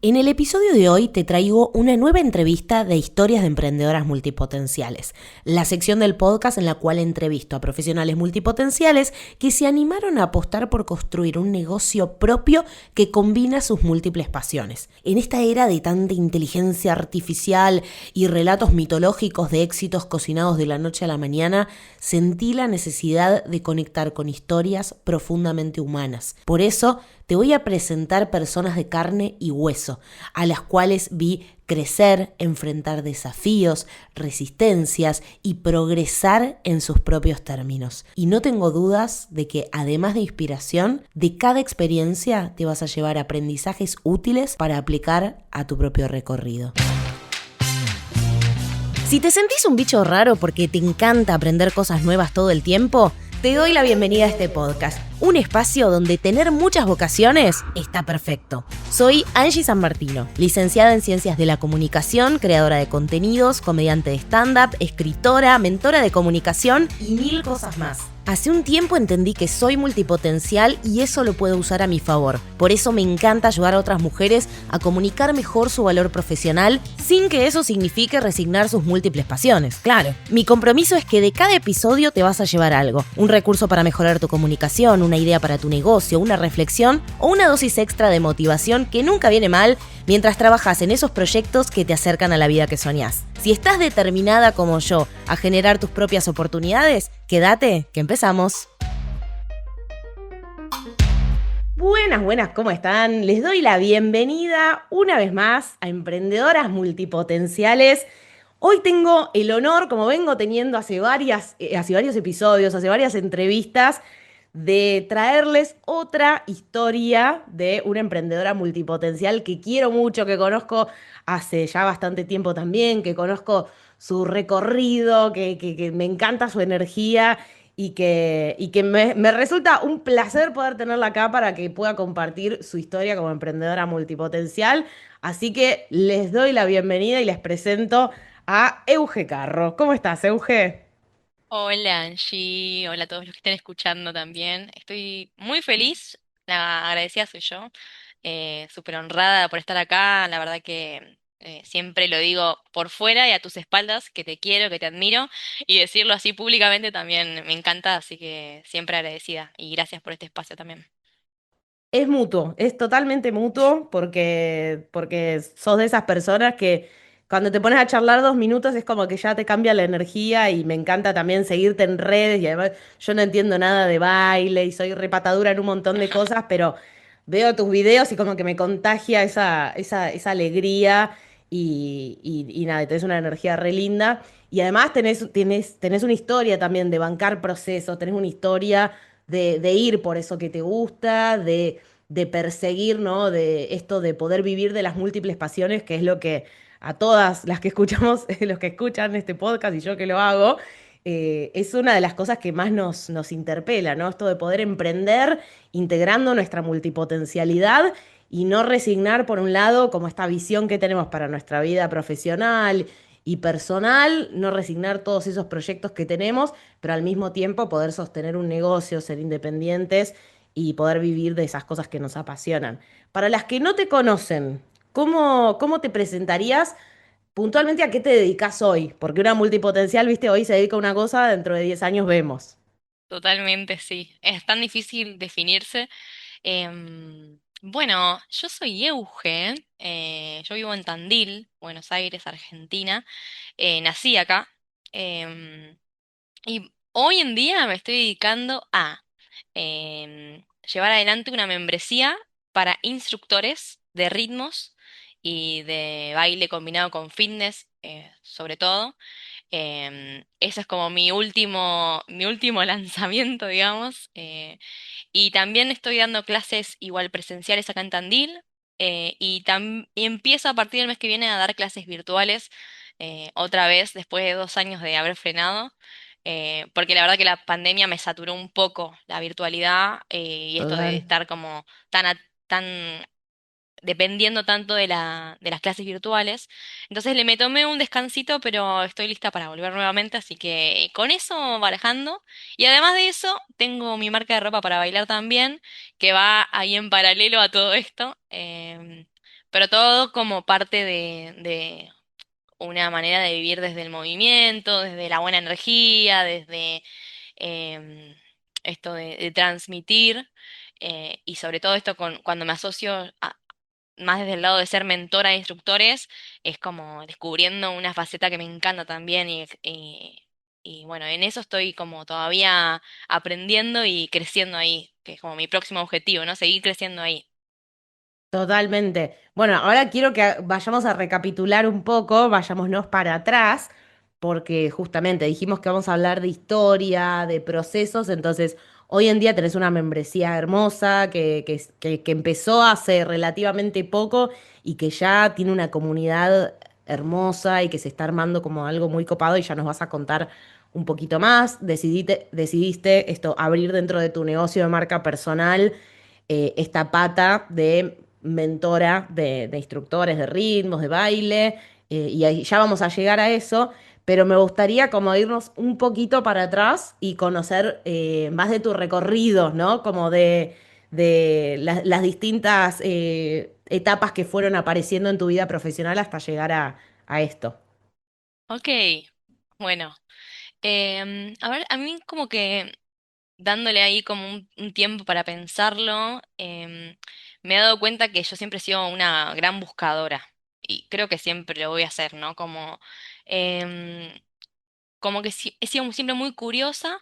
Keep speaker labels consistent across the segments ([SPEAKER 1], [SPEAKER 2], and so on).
[SPEAKER 1] En el episodio de hoy te traigo una nueva entrevista de historias de emprendedoras multipotenciales, la sección del podcast en la cual entrevisto a profesionales multipotenciales que se animaron a apostar por construir un negocio propio que combina sus múltiples pasiones. En esta era de tanta inteligencia artificial y relatos mitológicos de éxitos cocinados de la noche a la mañana, sentí la necesidad de conectar con historias profundamente humanas. Por eso, te voy a presentar personas de carne y hueso, a las cuales vi crecer, enfrentar desafíos, resistencias y progresar en sus propios términos. Y no tengo dudas de que, además de inspiración, de cada experiencia te vas a llevar aprendizajes útiles para aplicar a tu propio recorrido. Si te sentís un bicho raro porque te encanta aprender cosas nuevas todo el tiempo, te doy la bienvenida a este podcast, un espacio donde tener muchas vocaciones está perfecto. Soy Angie San Martino, licenciada en Ciencias de la Comunicación, creadora de contenidos, comediante de stand-up, escritora, mentora de comunicación y mil cosas más. Hace un tiempo entendí que soy multipotencial y eso lo puedo usar a mi favor. Por eso me encanta ayudar a otras mujeres a comunicar mejor su valor profesional sin que eso signifique resignar sus múltiples pasiones. Claro, mi compromiso es que de cada episodio te vas a llevar algo. Un recurso para mejorar tu comunicación, una idea para tu negocio, una reflexión o una dosis extra de motivación que nunca viene mal mientras trabajas en esos proyectos que te acercan a la vida que soñás. Si estás determinada como yo a generar tus propias oportunidades, quédate, que empezamos. Buenas, ¿cómo están? Les doy la bienvenida una vez más a Emprendedoras Multipotenciales. Hoy tengo el honor, como vengo teniendo hace varios episodios, hace varias entrevistas, de traerles otra historia de una emprendedora multipotencial que quiero mucho, que conozco hace ya bastante tiempo también, que conozco su recorrido, que me encanta su energía y que me resulta un placer poder tenerla acá para que pueda compartir su historia como emprendedora multipotencial. Así que les doy la bienvenida y les presento a Euge Carro. ¿Cómo estás, Euge?
[SPEAKER 2] Hola Angie, hola a todos los que estén escuchando también. Estoy muy feliz, la agradecida soy yo, súper honrada por estar acá. La verdad que siempre lo digo por fuera y a tus espaldas, que te quiero, que te admiro, y decirlo así públicamente también me encanta, así que siempre agradecida y gracias por este espacio también.
[SPEAKER 1] Es mutuo, es totalmente mutuo porque sos de esas personas que cuando te pones a charlar 2 minutos es como que ya te cambia la energía y me encanta también seguirte en redes y además yo no entiendo nada de baile y soy repatadura en un montón de cosas, pero veo tus videos y como que me contagia esa alegría y nada, tenés una energía re linda y además tenés una historia también de bancar procesos, tenés una historia de ir por eso que te gusta, de perseguir, ¿no? De esto de poder vivir de las múltiples pasiones, que es lo que a todas las que escuchamos, los que escuchan este podcast y yo que lo hago, es una de las cosas que más nos interpela, ¿no? Esto de poder emprender integrando nuestra multipotencialidad y no resignar, por un lado, como esta visión que tenemos para nuestra vida profesional y personal, no resignar todos esos proyectos que tenemos, pero al mismo tiempo poder sostener un negocio, ser independientes y poder vivir de esas cosas que nos apasionan. Para las que no te conocen, ¿cómo te presentarías puntualmente a qué te dedicas hoy? Porque una multipotencial, viste, hoy se dedica a una cosa, dentro de 10 años vemos.
[SPEAKER 2] Totalmente, sí. Es tan difícil definirse. Bueno, yo soy Euge, yo vivo en Tandil, Buenos Aires, Argentina. Nací acá. em, y hoy en día me estoy dedicando a llevar adelante una membresía para instructores de ritmos y de baile combinado con fitness, sobre todo. Ese es como mi último lanzamiento, digamos. Y también estoy dando clases igual presenciales acá en Tandil. Y empiezo a partir del mes que viene a dar clases virtuales otra vez después de 2 años de haber frenado. Porque la verdad que la pandemia me saturó un poco la virtualidad y esto de
[SPEAKER 1] Total.
[SPEAKER 2] estar como tan dependiendo tanto de las clases virtuales. Entonces me tomé un descansito, pero estoy lista para volver nuevamente, así que con eso barajando. Y además de eso, tengo mi marca de ropa para bailar también, que va ahí en paralelo a todo esto. pero todo como parte de una manera de vivir desde el movimiento, desde la buena energía, desde em, esto de transmitir, y sobre todo esto cuando me asocio más desde el lado de ser mentora de instructores, es como descubriendo una faceta que me encanta también y bueno, en eso estoy como todavía aprendiendo y creciendo ahí, que es como mi próximo objetivo, ¿no? Seguir creciendo ahí.
[SPEAKER 1] Totalmente. Bueno, ahora quiero que vayamos a recapitular un poco, vayámonos para atrás, porque justamente dijimos que vamos a hablar de historia, de procesos, entonces hoy en día tenés una membresía hermosa que empezó hace relativamente poco y que ya tiene una comunidad hermosa y que se está armando como algo muy copado y ya nos vas a contar un poquito más. Decidiste esto, abrir dentro de tu negocio de marca personal esta pata de mentora de instructores de ritmos, de baile, y ahí ya vamos a llegar a eso, pero me gustaría como irnos un poquito para atrás y conocer más de tu recorrido, ¿no? Como de las distintas etapas que fueron apareciendo en tu vida profesional hasta llegar a esto.
[SPEAKER 2] Ok, bueno, a ver, a mí como que dándole ahí como un tiempo para pensarlo, me he dado cuenta que yo siempre he sido una gran buscadora y creo que siempre lo voy a hacer, ¿no? Em, como que he sido siempre muy curiosa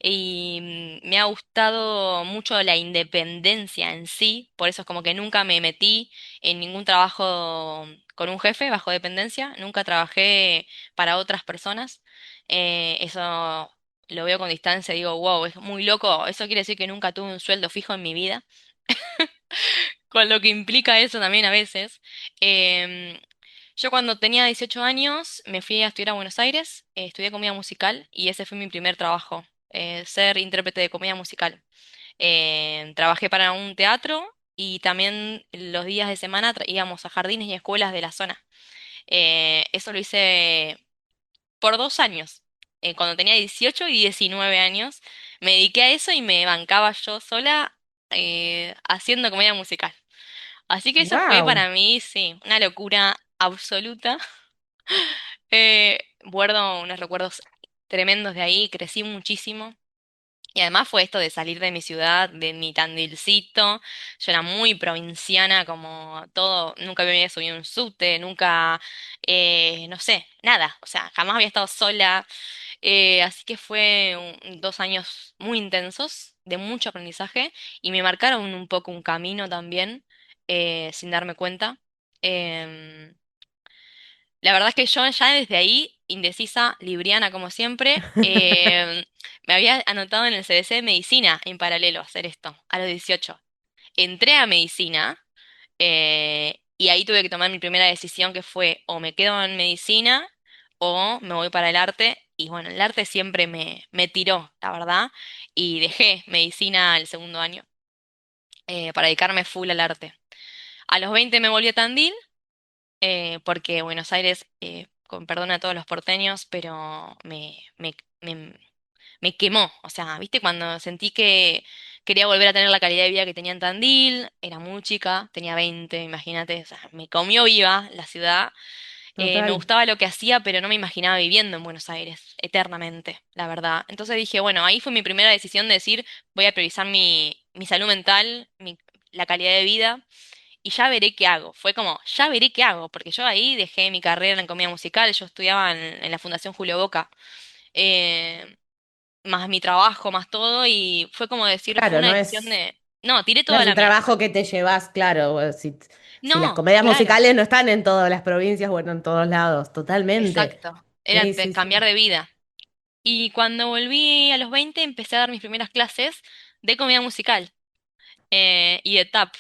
[SPEAKER 2] y me ha gustado mucho la independencia en sí, por eso es como que nunca me metí en ningún trabajo con un jefe bajo dependencia, nunca trabajé para otras personas. Eso lo veo con distancia y digo, wow, es muy loco, eso quiere decir que nunca tuve un sueldo fijo en mi vida, con lo que implica eso también a veces. Em, yo cuando tenía 18 años me fui a estudiar a Buenos Aires, estudié comida musical y ese fue mi primer trabajo, ser intérprete de comida musical. Trabajé para un teatro y también los días de semana íbamos a jardines y escuelas de la zona. Eso lo hice por 2 años. Cuando tenía 18 y 19 años, me dediqué a eso y me bancaba yo sola haciendo comedia musical. Así que eso fue
[SPEAKER 1] ¡Wow!
[SPEAKER 2] para mí, sí, una locura absoluta. Guardo unos recuerdos tremendos de ahí, crecí muchísimo. Y además fue esto de salir de mi ciudad, de mi Tandilcito. Yo era muy provinciana, como todo, nunca me había subido a un subte, nunca, no sé, nada. O sea, jamás había estado sola. Así que fue 2 años muy intensos, de mucho aprendizaje, y me marcaron un poco un camino también, sin darme cuenta. Em, la verdad es que yo ya desde ahí, indecisa, libriana como siempre, me había anotado en el CBC de medicina en paralelo a hacer esto, a los 18. Entré a medicina y ahí tuve que tomar mi primera decisión que fue o me quedo en medicina o me voy para el arte. Y bueno, el arte siempre me tiró, la verdad, y dejé medicina el segundo año para dedicarme full al arte. A los 20 me volví a Tandil porque Buenos Aires, con perdón a todos los porteños, pero me quemó. O sea, ¿viste? Cuando sentí que quería volver a tener la calidad de vida que tenía en Tandil, era muy chica, tenía 20, imagínate, o sea, me comió viva la ciudad. Me
[SPEAKER 1] Total.
[SPEAKER 2] gustaba lo que hacía, pero no me imaginaba viviendo en Buenos Aires eternamente, la verdad. Entonces dije, bueno, ahí fue mi primera decisión de decir, voy a priorizar mi salud mental, la calidad de vida y ya veré qué hago. Fue como, ya veré qué hago, porque yo ahí dejé mi carrera en comida musical, yo estudiaba en la Fundación Julio Boca, eh, más mi trabajo, más todo, y fue como decir, fue
[SPEAKER 1] Claro,
[SPEAKER 2] una decisión de, no, tiré
[SPEAKER 1] no
[SPEAKER 2] toda
[SPEAKER 1] es un
[SPEAKER 2] la mierda.
[SPEAKER 1] trabajo que te llevas, claro, si las
[SPEAKER 2] No,
[SPEAKER 1] comedias
[SPEAKER 2] claro,
[SPEAKER 1] musicales no están en todas las provincias, bueno, en todos lados, totalmente.
[SPEAKER 2] exacto, era
[SPEAKER 1] Sí, sí,
[SPEAKER 2] cambiar
[SPEAKER 1] sí.
[SPEAKER 2] de vida. Y cuando volví a los 20 empecé a dar mis primeras clases de comida musical. Y de tap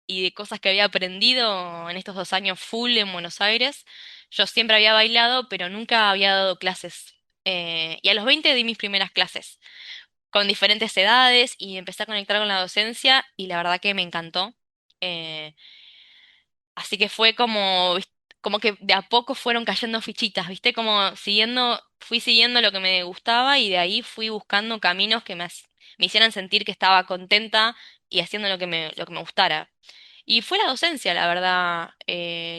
[SPEAKER 2] y de cosas que había aprendido en estos 2 años full en Buenos Aires. Yo siempre había bailado, pero nunca había dado clases. Y a los 20 di mis primeras clases con diferentes edades y empecé a conectar con la docencia y la verdad que me encantó. Eh, Así que fue como, como que de a poco fueron cayendo fichitas, ¿viste? Como fui siguiendo lo que me gustaba y de ahí fui buscando caminos que me hicieran sentir que estaba contenta y haciendo lo que me gustara. Y fue la docencia, la verdad,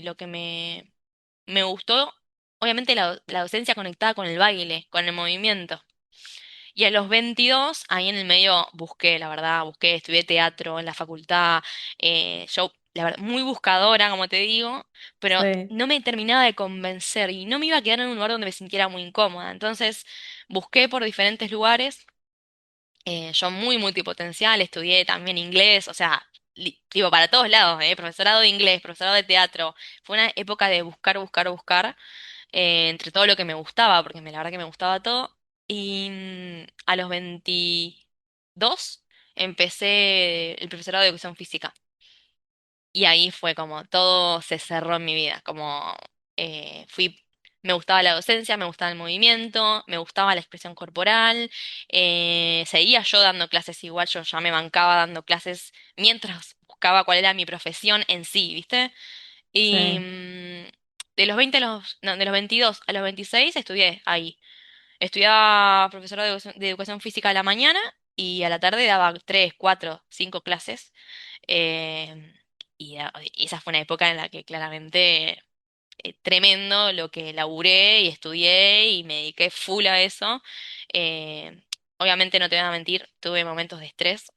[SPEAKER 2] lo que me gustó. Obviamente la docencia conectada con el baile, con el movimiento. Y a los 22 ahí en el medio busqué, la verdad, busqué, estudié teatro en la facultad, yo, la verdad, muy buscadora, como te digo, pero
[SPEAKER 1] Sí,
[SPEAKER 2] no me terminaba de convencer y no me iba a quedar en un lugar donde me sintiera muy incómoda. Entonces busqué por diferentes lugares, yo muy multipotencial, estudié también inglés, o sea, digo, para todos lados, profesorado de inglés, profesorado de teatro. Fue una época de buscar, buscar, buscar entre todo lo que me gustaba, porque la verdad que me gustaba todo. Y a los 22 empecé el profesorado de educación física. Y ahí fue como todo se cerró en mi vida, como fui, me gustaba la docencia, me gustaba el movimiento, me gustaba la expresión corporal, seguía yo dando clases igual, yo ya me bancaba dando clases mientras buscaba cuál era mi profesión en sí, ¿viste? Y
[SPEAKER 1] sí.
[SPEAKER 2] de los 20 a no, de los 22 a los 26 estudié ahí. Estudiaba profesora de educación física a la mañana y a la tarde daba 3, 4, 5 clases. Eh, y esa fue una época en la que claramente tremendo lo que laburé y estudié y me dediqué full a eso. Eh, Obviamente no te voy a mentir, tuve momentos de estrés.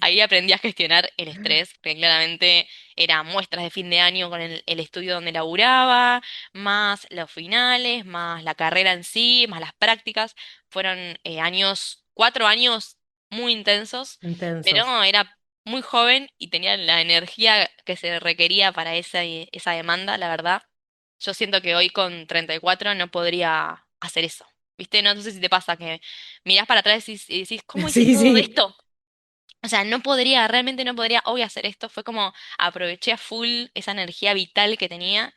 [SPEAKER 2] Ahí aprendí a gestionar el estrés, porque claramente eran muestras de fin de año con el estudio donde laburaba, más los finales, más la carrera en sí, más las prácticas. Fueron años, 4 años muy intensos,
[SPEAKER 1] Intensos.
[SPEAKER 2] pero era muy joven y tenía la energía que se requería para esa demanda, la verdad. Yo siento que hoy con 34 no podría hacer eso. ¿Viste? No sé si te pasa que mirás para atrás y decís, ¿cómo hice
[SPEAKER 1] Sí,
[SPEAKER 2] todo
[SPEAKER 1] sí,
[SPEAKER 2] esto? O sea, no podría, realmente no podría hoy hacer esto. Fue como aproveché a full esa energía vital que tenía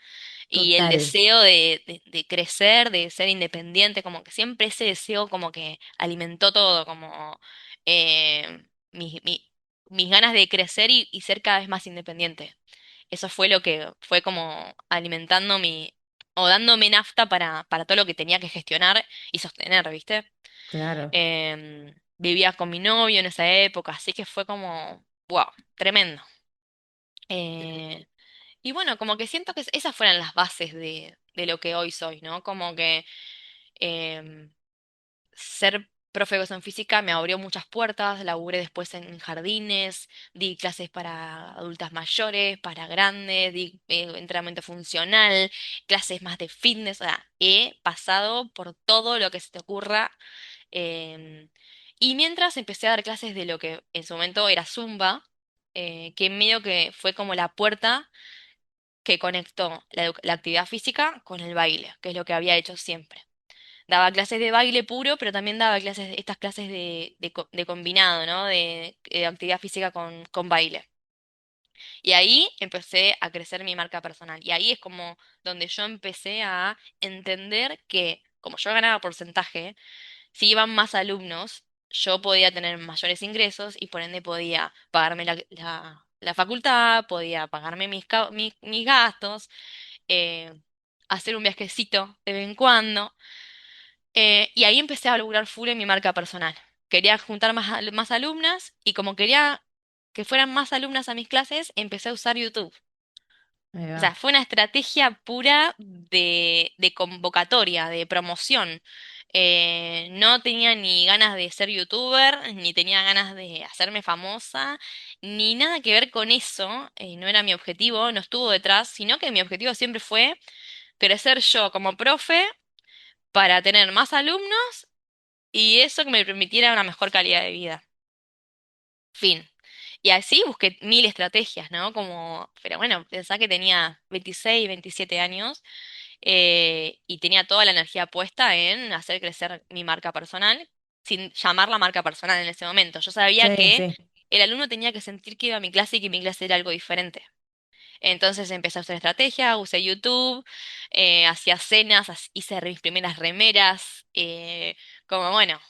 [SPEAKER 2] y el
[SPEAKER 1] total.
[SPEAKER 2] deseo de crecer, de ser independiente, como que siempre ese deseo como que alimentó todo, como mis ganas de crecer y ser cada vez más independiente. Eso fue lo que fue como alimentando o dándome nafta para todo lo que tenía que gestionar y sostener, ¿viste?
[SPEAKER 1] Claro.
[SPEAKER 2] Vivía con mi novio en esa época, así que fue como, wow, tremendo. Eh, y bueno, como que siento que esas fueran las bases de lo que hoy soy, ¿no? Como que em, ser profe de educación física me abrió muchas puertas, laburé después en jardines, di clases para adultas mayores, para grandes, di entrenamiento funcional, clases más de fitness, o sea, he pasado por todo lo que se te ocurra. em, y mientras empecé a dar clases de lo que en su momento era Zumba, que medio que fue como la puerta que conectó la actividad física con el baile, que es lo que había hecho siempre. Daba clases de baile puro, pero también daba estas clases de combinado, ¿no? De actividad física con baile. Y ahí empecé a crecer mi marca personal. Y ahí es como donde yo empecé a entender que, como yo ganaba porcentaje, si iban más alumnos, yo podía tener mayores ingresos y por ende podía pagarme la facultad, podía pagarme mis gastos, eh, hacer un viajecito de vez en cuando. Y ahí empecé a lograr full en mi marca personal. Quería juntar más alumnas y como quería que fueran más alumnas a mis clases, empecé a usar YouTube.
[SPEAKER 1] Ahí
[SPEAKER 2] O sea,
[SPEAKER 1] va.
[SPEAKER 2] fue una estrategia pura de convocatoria, de promoción. No tenía ni ganas de ser youtuber, ni tenía ganas de hacerme famosa, ni nada que ver con eso. No era mi objetivo, no estuvo detrás, sino que mi objetivo siempre fue crecer yo como profe para tener más alumnos y eso que me permitiera una mejor calidad de vida. Fin. Y así busqué mil estrategias, ¿no? Como, pero bueno, pensá que tenía 26, 27 años y tenía toda la energía puesta en hacer crecer mi marca personal, sin llamarla marca personal en ese momento. Yo sabía
[SPEAKER 1] Sí,
[SPEAKER 2] que
[SPEAKER 1] sí.
[SPEAKER 2] el alumno tenía que sentir que iba a mi clase y que mi clase era algo diferente. Entonces empecé a usar estrategia, usé YouTube, hacía cenas, hice mis primeras remeras, como bueno,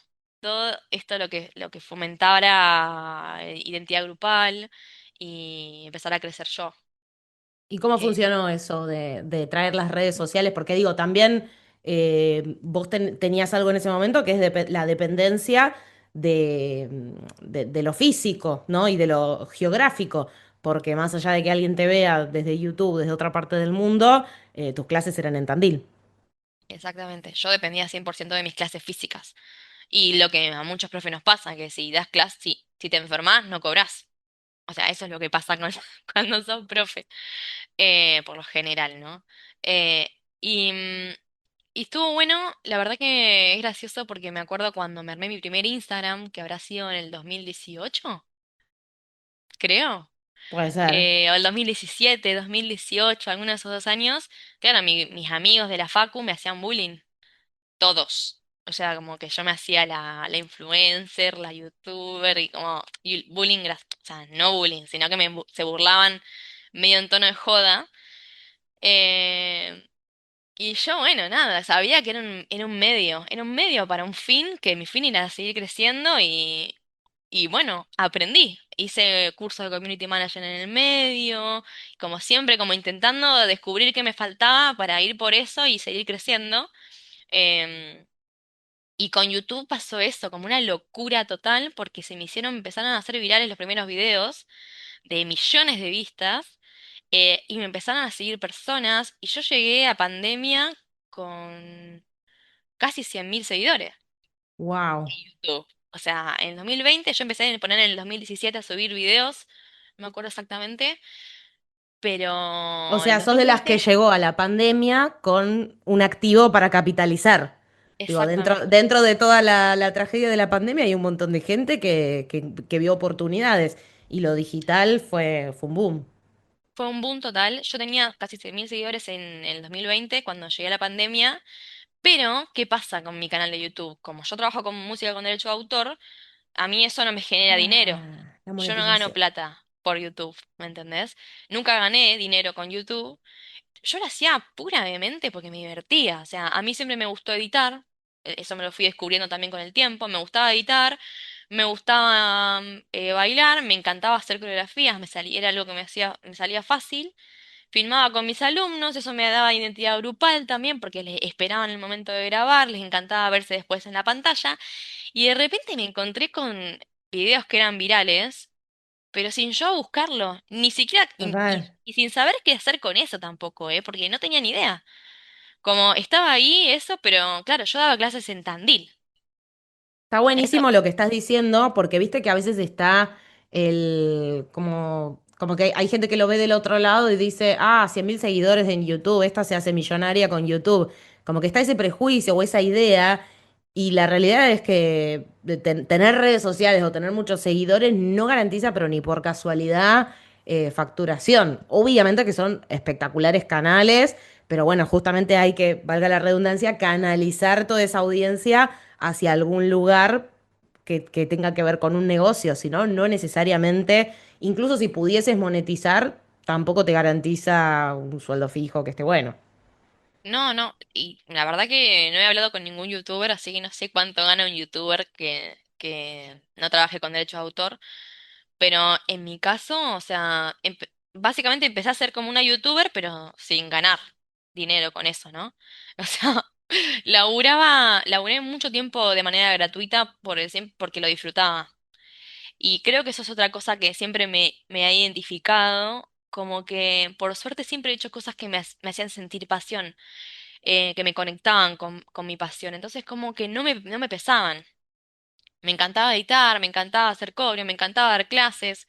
[SPEAKER 2] todo esto lo que fomentara identidad grupal y empezar a crecer yo.
[SPEAKER 1] ¿Y cómo
[SPEAKER 2] Eh,
[SPEAKER 1] funcionó eso de traer las redes sociales? Porque digo, también vos tenías algo en ese momento que es la dependencia de lo físico, ¿no? Y de lo geográfico. porque más allá de que alguien te vea desde YouTube, desde otra parte del mundo, tus clases eran en Tandil.
[SPEAKER 2] Exactamente. Yo dependía 100% de mis clases físicas. Y lo que a muchos profes nos pasa, que si das clase, si te enfermas, no cobrás. O sea, eso es lo que pasa con, cuando sos profe, por lo general, ¿no? Eh, y, y estuvo bueno, la verdad que es gracioso porque me acuerdo cuando me armé mi primer Instagram, que habrá sido en el 2018, creo.
[SPEAKER 1] Puede ser.
[SPEAKER 2] O el 2017, 2018, alguno de esos 2 años. Claro, mis amigos de la facu me hacían bullying. Todos. O sea, como que yo me hacía la influencer, la youtuber y como y bullying, o sea, no bullying, sino que se burlaban medio en tono de joda. Eh, y yo, bueno, nada, sabía que era un medio para un fin, que mi fin era seguir creciendo y bueno, aprendí. Hice curso de community manager en el medio, como siempre, como intentando descubrir qué me faltaba para ir por eso y seguir creciendo. Em, y con YouTube pasó eso, como una locura total, porque empezaron a hacer virales los primeros videos de millones de vistas, y me empezaron a seguir personas, y yo llegué a pandemia con casi 100.000 seguidores
[SPEAKER 1] Wow.
[SPEAKER 2] en YouTube. O sea, en 2020 yo empecé a poner en el 2017 a subir videos, no me acuerdo exactamente,
[SPEAKER 1] O
[SPEAKER 2] pero en
[SPEAKER 1] sea, sos de las que
[SPEAKER 2] 2020,
[SPEAKER 1] llegó a la pandemia con un activo para capitalizar. Digo,
[SPEAKER 2] exactamente.
[SPEAKER 1] dentro de toda la tragedia de la pandemia hay un montón de gente que vio oportunidades y lo digital fue un boom.
[SPEAKER 2] Fue un boom total. Yo tenía casi 100.000 seguidores en el 2020 cuando llegué a la pandemia. Pero, ¿qué pasa con mi canal de YouTube? Como yo trabajo con música con derecho de autor, a mí eso no me genera dinero.
[SPEAKER 1] Ah, la
[SPEAKER 2] Yo no gano
[SPEAKER 1] monetización.
[SPEAKER 2] plata por YouTube, ¿me entendés? Nunca gané dinero con YouTube. Yo lo hacía puramente porque me divertía. O sea, a mí siempre me gustó editar. Eso me lo fui descubriendo también con el tiempo. Me gustaba editar, me gustaba bailar, me encantaba hacer coreografías, era algo que me salía fácil. Filmaba con mis alumnos, eso me daba identidad grupal también, porque les esperaban el momento de grabar, les encantaba verse después en la pantalla, y de repente me encontré con videos que eran virales, pero sin yo buscarlo, ni siquiera,
[SPEAKER 1] Total.
[SPEAKER 2] y sin saber qué hacer con eso tampoco, porque no tenía ni idea. Como estaba ahí eso, pero claro, yo daba clases en Tandil.
[SPEAKER 1] Está
[SPEAKER 2] Eso,
[SPEAKER 1] buenísimo lo que estás diciendo, porque viste que a veces está como que hay gente que lo ve del otro lado y dice, ah, 100.000 seguidores en YouTube, esta se hace millonaria con YouTube. Como que está ese prejuicio o esa idea, y la realidad es que tener redes sociales o tener muchos seguidores no garantiza, pero ni por casualidad, facturación. Obviamente que son espectaculares canales, pero bueno, justamente hay que, valga la redundancia, canalizar toda esa audiencia hacia algún lugar que tenga que ver con un negocio, si no, no necesariamente, incluso si pudieses monetizar, tampoco te garantiza un sueldo fijo que esté bueno.
[SPEAKER 2] no, no, y la verdad que no he hablado con ningún youtuber, así que no sé cuánto gana un youtuber que no trabaje con derechos de autor. Pero en mi caso, o sea, básicamente empecé a ser como una youtuber, pero sin ganar dinero con eso, ¿no? O sea, laburé mucho tiempo de manera gratuita porque lo disfrutaba. Y creo que eso es otra cosa que siempre me ha identificado, como que por suerte siempre he hecho cosas que me hacían sentir pasión, que me conectaban con mi pasión. Entonces como que no me pesaban. Me encantaba editar, me encantaba hacer cobre, me encantaba dar clases.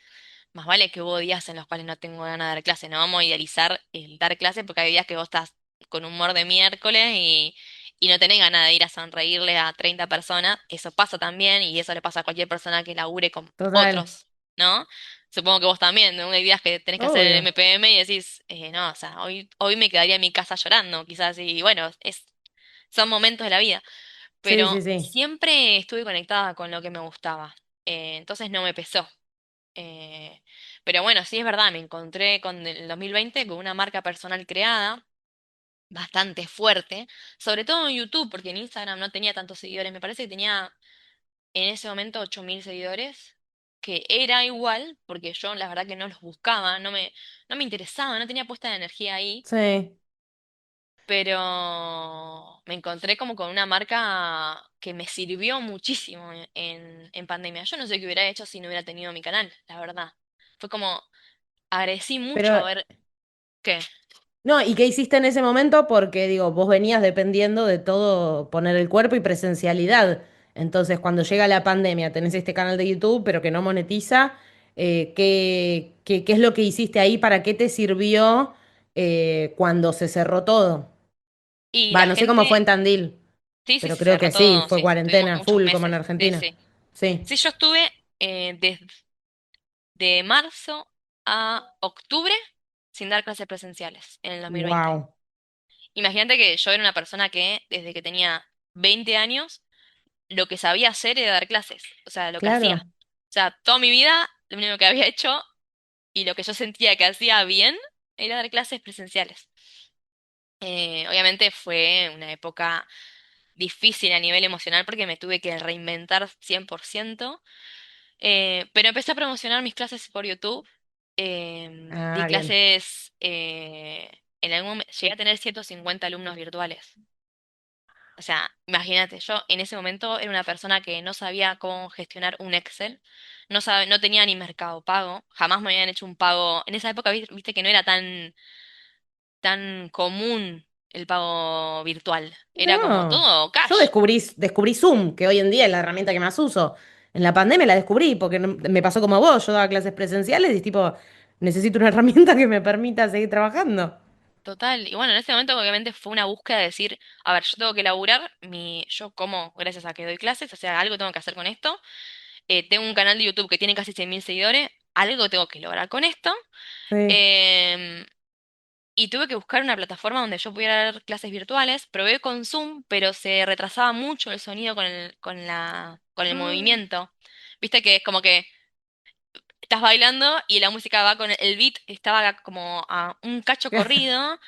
[SPEAKER 2] Más vale que hubo días en los cuales no tengo ganas de dar clases. No vamos a idealizar el dar clases porque hay días que vos estás con humor de miércoles y no tenés ganas de ir a sonreírle a 30 personas. Eso pasa también y eso le pasa a cualquier persona que labure con
[SPEAKER 1] Total,
[SPEAKER 2] otros, ¿no? Supongo que vos también, ¿no? Hay días que tenés que hacer el
[SPEAKER 1] obvio.
[SPEAKER 2] MPM y decís, no, o sea, hoy me quedaría en mi casa llorando, quizás. Y bueno, son momentos de la vida,
[SPEAKER 1] Sí,
[SPEAKER 2] pero
[SPEAKER 1] sí, sí.
[SPEAKER 2] siempre estuve conectada con lo que me gustaba. Entonces no me pesó. Eh, pero bueno, sí es verdad, me encontré con el 2020 con una marca personal creada, bastante fuerte, sobre todo en YouTube, porque en Instagram no tenía tantos seguidores, me parece que tenía en ese momento 8.000 seguidores, que era igual, porque yo la verdad que no los buscaba, no me interesaba, no tenía puesta la energía ahí,
[SPEAKER 1] Sí.
[SPEAKER 2] pero me encontré como con una marca que me sirvió muchísimo en pandemia. Yo no sé qué hubiera hecho si no hubiera tenido mi canal, la verdad. Fue como agradecí mucho
[SPEAKER 1] Pero
[SPEAKER 2] haber... ¿Qué?
[SPEAKER 1] no, ¿y qué hiciste en ese momento? Porque digo, vos venías dependiendo de todo poner el cuerpo y presencialidad. Entonces, cuando llega la pandemia, tenés este canal de YouTube, pero que no monetiza. ¿Qué es lo que hiciste ahí? ¿Para qué te sirvió cuando se cerró todo?
[SPEAKER 2] Y
[SPEAKER 1] Va,
[SPEAKER 2] la
[SPEAKER 1] no sé cómo fue
[SPEAKER 2] gente,
[SPEAKER 1] en Tandil,
[SPEAKER 2] sí, sí,
[SPEAKER 1] pero
[SPEAKER 2] se
[SPEAKER 1] creo
[SPEAKER 2] cerró
[SPEAKER 1] que sí,
[SPEAKER 2] todo,
[SPEAKER 1] fue
[SPEAKER 2] sí, estuvimos
[SPEAKER 1] cuarentena
[SPEAKER 2] muchos
[SPEAKER 1] full como en
[SPEAKER 2] meses, sí,
[SPEAKER 1] Argentina.
[SPEAKER 2] sí.
[SPEAKER 1] Sí.
[SPEAKER 2] Sí, yo estuve de marzo a octubre sin dar clases presenciales en el 2020.
[SPEAKER 1] Wow.
[SPEAKER 2] Imagínate que yo era una persona que desde que tenía 20 años lo que sabía hacer era dar clases, o sea, lo que hacía.
[SPEAKER 1] Claro.
[SPEAKER 2] O sea, toda mi vida lo único que había hecho y lo que yo sentía que hacía bien era dar clases presenciales. Obviamente fue una época difícil a nivel emocional porque me tuve que reinventar 100%. Pero empecé a promocionar mis clases por YouTube. Di
[SPEAKER 1] Ah, bien.
[SPEAKER 2] clases, en algún momento, llegué a tener 150 alumnos virtuales. O sea, imagínate, yo en ese momento era una persona que no sabía cómo gestionar un Excel, no tenía ni Mercado Pago, jamás me habían hecho un pago. En esa época, viste que no era tan común el pago virtual, era como
[SPEAKER 1] No,
[SPEAKER 2] todo
[SPEAKER 1] yo
[SPEAKER 2] cash.
[SPEAKER 1] descubrí Zoom, que hoy en día es la herramienta que más uso. En la pandemia la descubrí porque me pasó como a vos, yo daba clases presenciales y tipo, necesito una herramienta que me permita seguir trabajando.
[SPEAKER 2] Total, y bueno, en ese momento obviamente fue una búsqueda de decir, a ver, yo tengo que laburar, yo como, gracias a que doy clases, o sea, algo tengo que hacer con esto. Tengo un canal de YouTube que tiene casi 100.000 seguidores, algo tengo que lograr con esto.
[SPEAKER 1] Sí.
[SPEAKER 2] em, y tuve que buscar una plataforma donde yo pudiera dar clases virtuales. Probé con Zoom, pero se retrasaba mucho el sonido con el
[SPEAKER 1] Ah,
[SPEAKER 2] movimiento. Viste que es como que estás bailando y la música va con el beat, estaba como a un cacho corrido.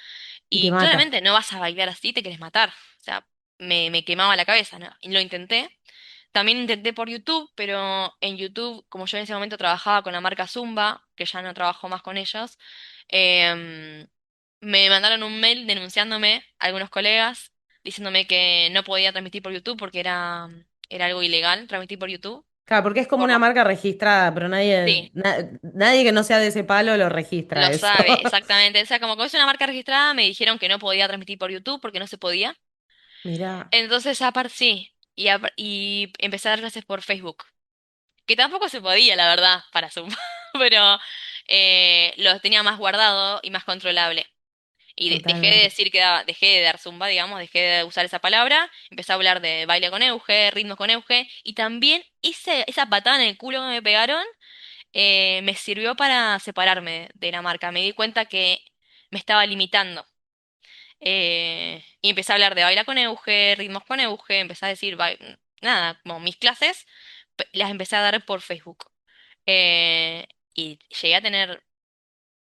[SPEAKER 1] y te
[SPEAKER 2] Y
[SPEAKER 1] mata.
[SPEAKER 2] claramente no vas a bailar así, te querés matar. O sea, me quemaba la cabeza, ¿no? Y lo intenté. También intenté por YouTube, pero en YouTube, como yo en ese momento trabajaba con la marca Zumba, que ya no trabajo más con ellos, em, me mandaron un mail denunciándome algunos colegas, diciéndome que no podía transmitir por YouTube porque era algo ilegal transmitir por YouTube.
[SPEAKER 1] Claro, porque es como
[SPEAKER 2] Por
[SPEAKER 1] una
[SPEAKER 2] lo,
[SPEAKER 1] marca registrada, pero
[SPEAKER 2] sí,
[SPEAKER 1] nadie que no sea de ese palo lo registra
[SPEAKER 2] lo
[SPEAKER 1] eso.
[SPEAKER 2] sabe, exactamente. O sea, como que es una marca registrada, me dijeron que no podía transmitir por YouTube porque no se podía.
[SPEAKER 1] Mirá.
[SPEAKER 2] Entonces, aparte sí, y empecé a dar clases por Facebook, que tampoco se podía, la verdad, para Zoom, pero lo tenía más guardado y más controlable. Y dejé de
[SPEAKER 1] Totalmente.
[SPEAKER 2] decir dejé de dar Zumba, digamos, dejé de usar esa palabra, empecé a hablar de baile con Euge, ritmos con Euge, y también esa patada en el culo que me pegaron me sirvió para separarme de la marca. Me di cuenta que me estaba limitando. Y empecé a hablar de baila con Euge, ritmos con Euge, empecé a decir, nada, como mis clases, las empecé a dar por Facebook. Y llegué a tener,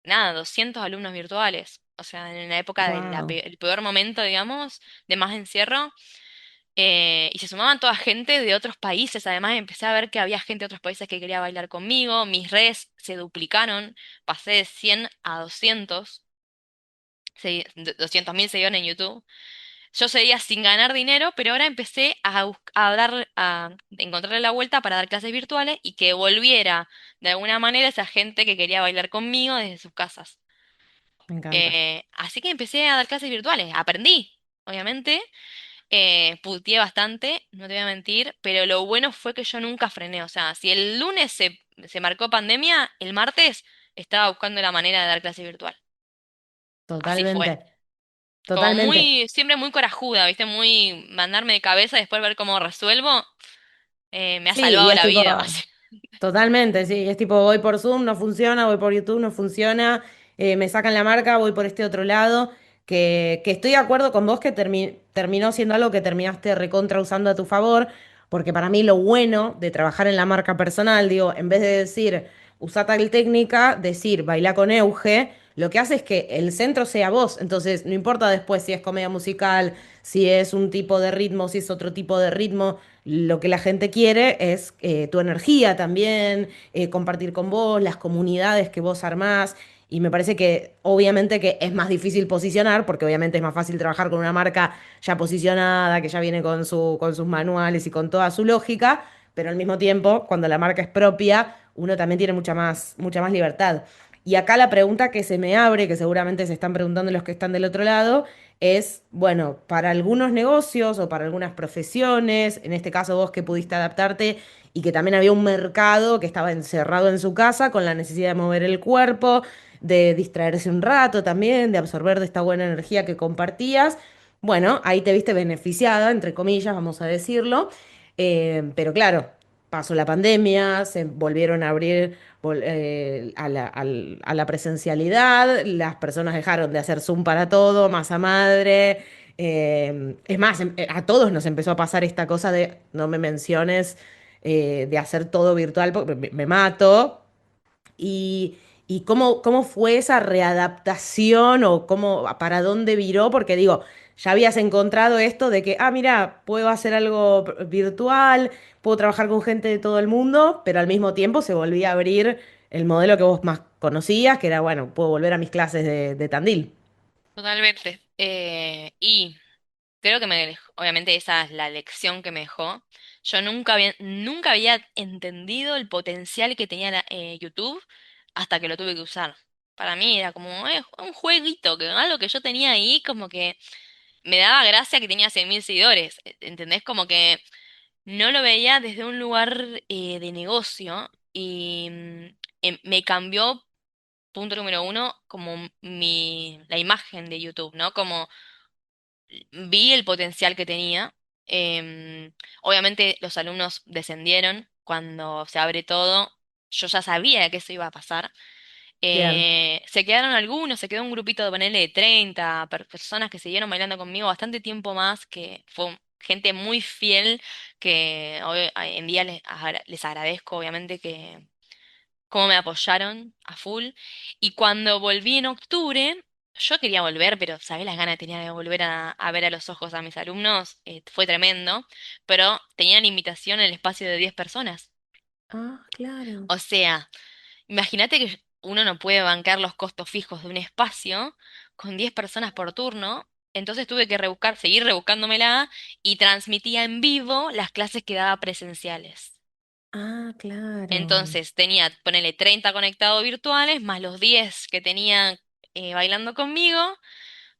[SPEAKER 2] nada, 200 alumnos virtuales. O sea, en la época del
[SPEAKER 1] Wow.
[SPEAKER 2] peor momento, digamos, de más encierro. Y se sumaban toda gente de otros países. Además, empecé a ver que había gente de otros países que quería bailar conmigo. Mis redes se duplicaron. Pasé de 100 a 200.000 seguidores en YouTube. Yo seguía sin ganar dinero, pero ahora empecé a encontrarle la vuelta para dar clases virtuales y que volviera de alguna manera esa gente que quería bailar conmigo desde sus casas.
[SPEAKER 1] Me encanta.
[SPEAKER 2] Así que empecé a dar clases virtuales. Aprendí, obviamente. Puteé bastante, no te voy a mentir, pero lo bueno fue que yo nunca frené. O sea, si el lunes se marcó pandemia, el martes estaba buscando la manera de dar clase virtual. Así fue.
[SPEAKER 1] Totalmente.
[SPEAKER 2] Como
[SPEAKER 1] Totalmente.
[SPEAKER 2] siempre muy corajuda, ¿viste? Muy mandarme de cabeza y después ver cómo resuelvo. Me ha
[SPEAKER 1] Sí, y
[SPEAKER 2] salvado
[SPEAKER 1] es
[SPEAKER 2] la
[SPEAKER 1] tipo,
[SPEAKER 2] vida, básicamente.
[SPEAKER 1] totalmente, sí, es tipo, voy por Zoom, no funciona, voy por YouTube, no funciona, me sacan la marca, voy por este otro lado, que estoy de acuerdo con vos que terminó siendo algo que terminaste recontra usando a tu favor, porque para mí lo bueno de trabajar en la marca personal, digo, en vez de decir, usa tal técnica, decir, baila con Euge, lo que hace es que el centro sea vos, entonces no importa después si es comedia musical, si es un tipo de ritmo, si es otro tipo de ritmo. Lo que la gente quiere es tu energía también, compartir con vos, las comunidades que vos armás. Y me parece que obviamente que es más difícil posicionar, porque obviamente es más fácil trabajar con una marca ya posicionada, que ya viene con sus manuales y con toda su lógica, pero al mismo tiempo, cuando la marca es propia, uno también tiene mucha más libertad. Y acá la pregunta que se me abre, que seguramente se están preguntando los que están del otro lado, es, bueno, para algunos negocios o para algunas profesiones, en este caso vos que pudiste adaptarte y que también había un mercado que estaba encerrado en su casa con la necesidad de mover el cuerpo, de distraerse un rato también, de absorber de esta buena energía que compartías. Bueno, ahí te viste beneficiada, entre comillas, vamos a decirlo. Pero claro, pasó la pandemia, se volvieron a abrir a la presencialidad, las personas dejaron de hacer Zoom para todo, masa madre. Es más, a todos nos empezó a pasar esta cosa de no me menciones, de hacer todo virtual porque me mato. Y, y cómo fue esa readaptación o para dónde viró, porque digo, ya habías encontrado esto de que, mira, puedo hacer algo virtual, puedo trabajar con gente de todo el mundo, pero al mismo tiempo se volvía a abrir el modelo que vos más conocías, que era, bueno, puedo volver a mis clases de Tandil.
[SPEAKER 2] Totalmente. Y creo que obviamente esa es la lección que me dejó. Yo nunca había entendido el potencial que tenía YouTube hasta que lo tuve que usar. Para mí era como un jueguito, algo que yo tenía ahí, como que me daba gracia que tenía 100.000 seguidores. ¿Entendés? Como que no lo veía desde un lugar de negocio y me cambió, punto número uno, como la imagen de YouTube, ¿no? Como vi el potencial que tenía. Em, Obviamente los alumnos descendieron cuando se abre todo. Yo ya sabía que eso iba a pasar.
[SPEAKER 1] Bien.
[SPEAKER 2] Se quedaron algunos, se quedó un grupito de ponerle de 30 personas que siguieron bailando conmigo bastante tiempo más, que fue gente muy fiel, que hoy en día les agradezco, obviamente, que cómo me apoyaron a full. Y cuando volví en octubre, yo quería volver, pero ¿sabés las ganas que tenía de volver a ver a los ojos a mis alumnos? Fue tremendo, pero tenía limitación en el espacio de 10 personas.
[SPEAKER 1] Ah, claro.
[SPEAKER 2] O sea, imagínate que uno no puede bancar los costos fijos de un espacio con 10 personas por turno. Entonces tuve que seguir rebuscándomela y transmitía en vivo las clases que daba presenciales.
[SPEAKER 1] Ah, claro.
[SPEAKER 2] Entonces tenía, ponele 30 conectados virtuales, más los 10 que tenía bailando conmigo,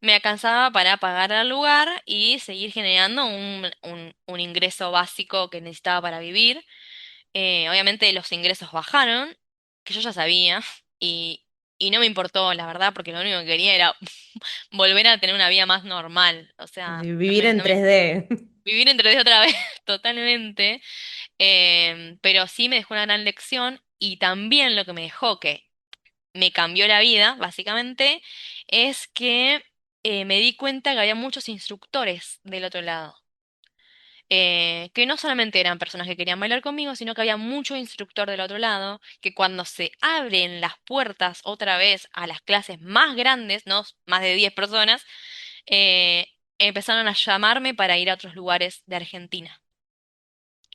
[SPEAKER 2] me alcanzaba para pagar al lugar y seguir generando un ingreso básico que necesitaba para vivir. Obviamente los ingresos bajaron, que yo ya sabía, y, y no me importó, la verdad, porque lo único que quería era volver a tener una vida más normal. O sea,
[SPEAKER 1] Vivir en 3D.
[SPEAKER 2] vivir entre de otra vez, totalmente. Pero sí me dejó una gran lección y también lo que me dejó, que me cambió la vida, básicamente, es que me di cuenta que había muchos instructores del otro lado. Que no solamente eran personas que querían bailar conmigo, sino que había mucho instructor del otro lado, que cuando se abren las puertas otra vez a las clases más grandes, no más de 10 personas, eh, empezaron a llamarme para ir a otros lugares de Argentina.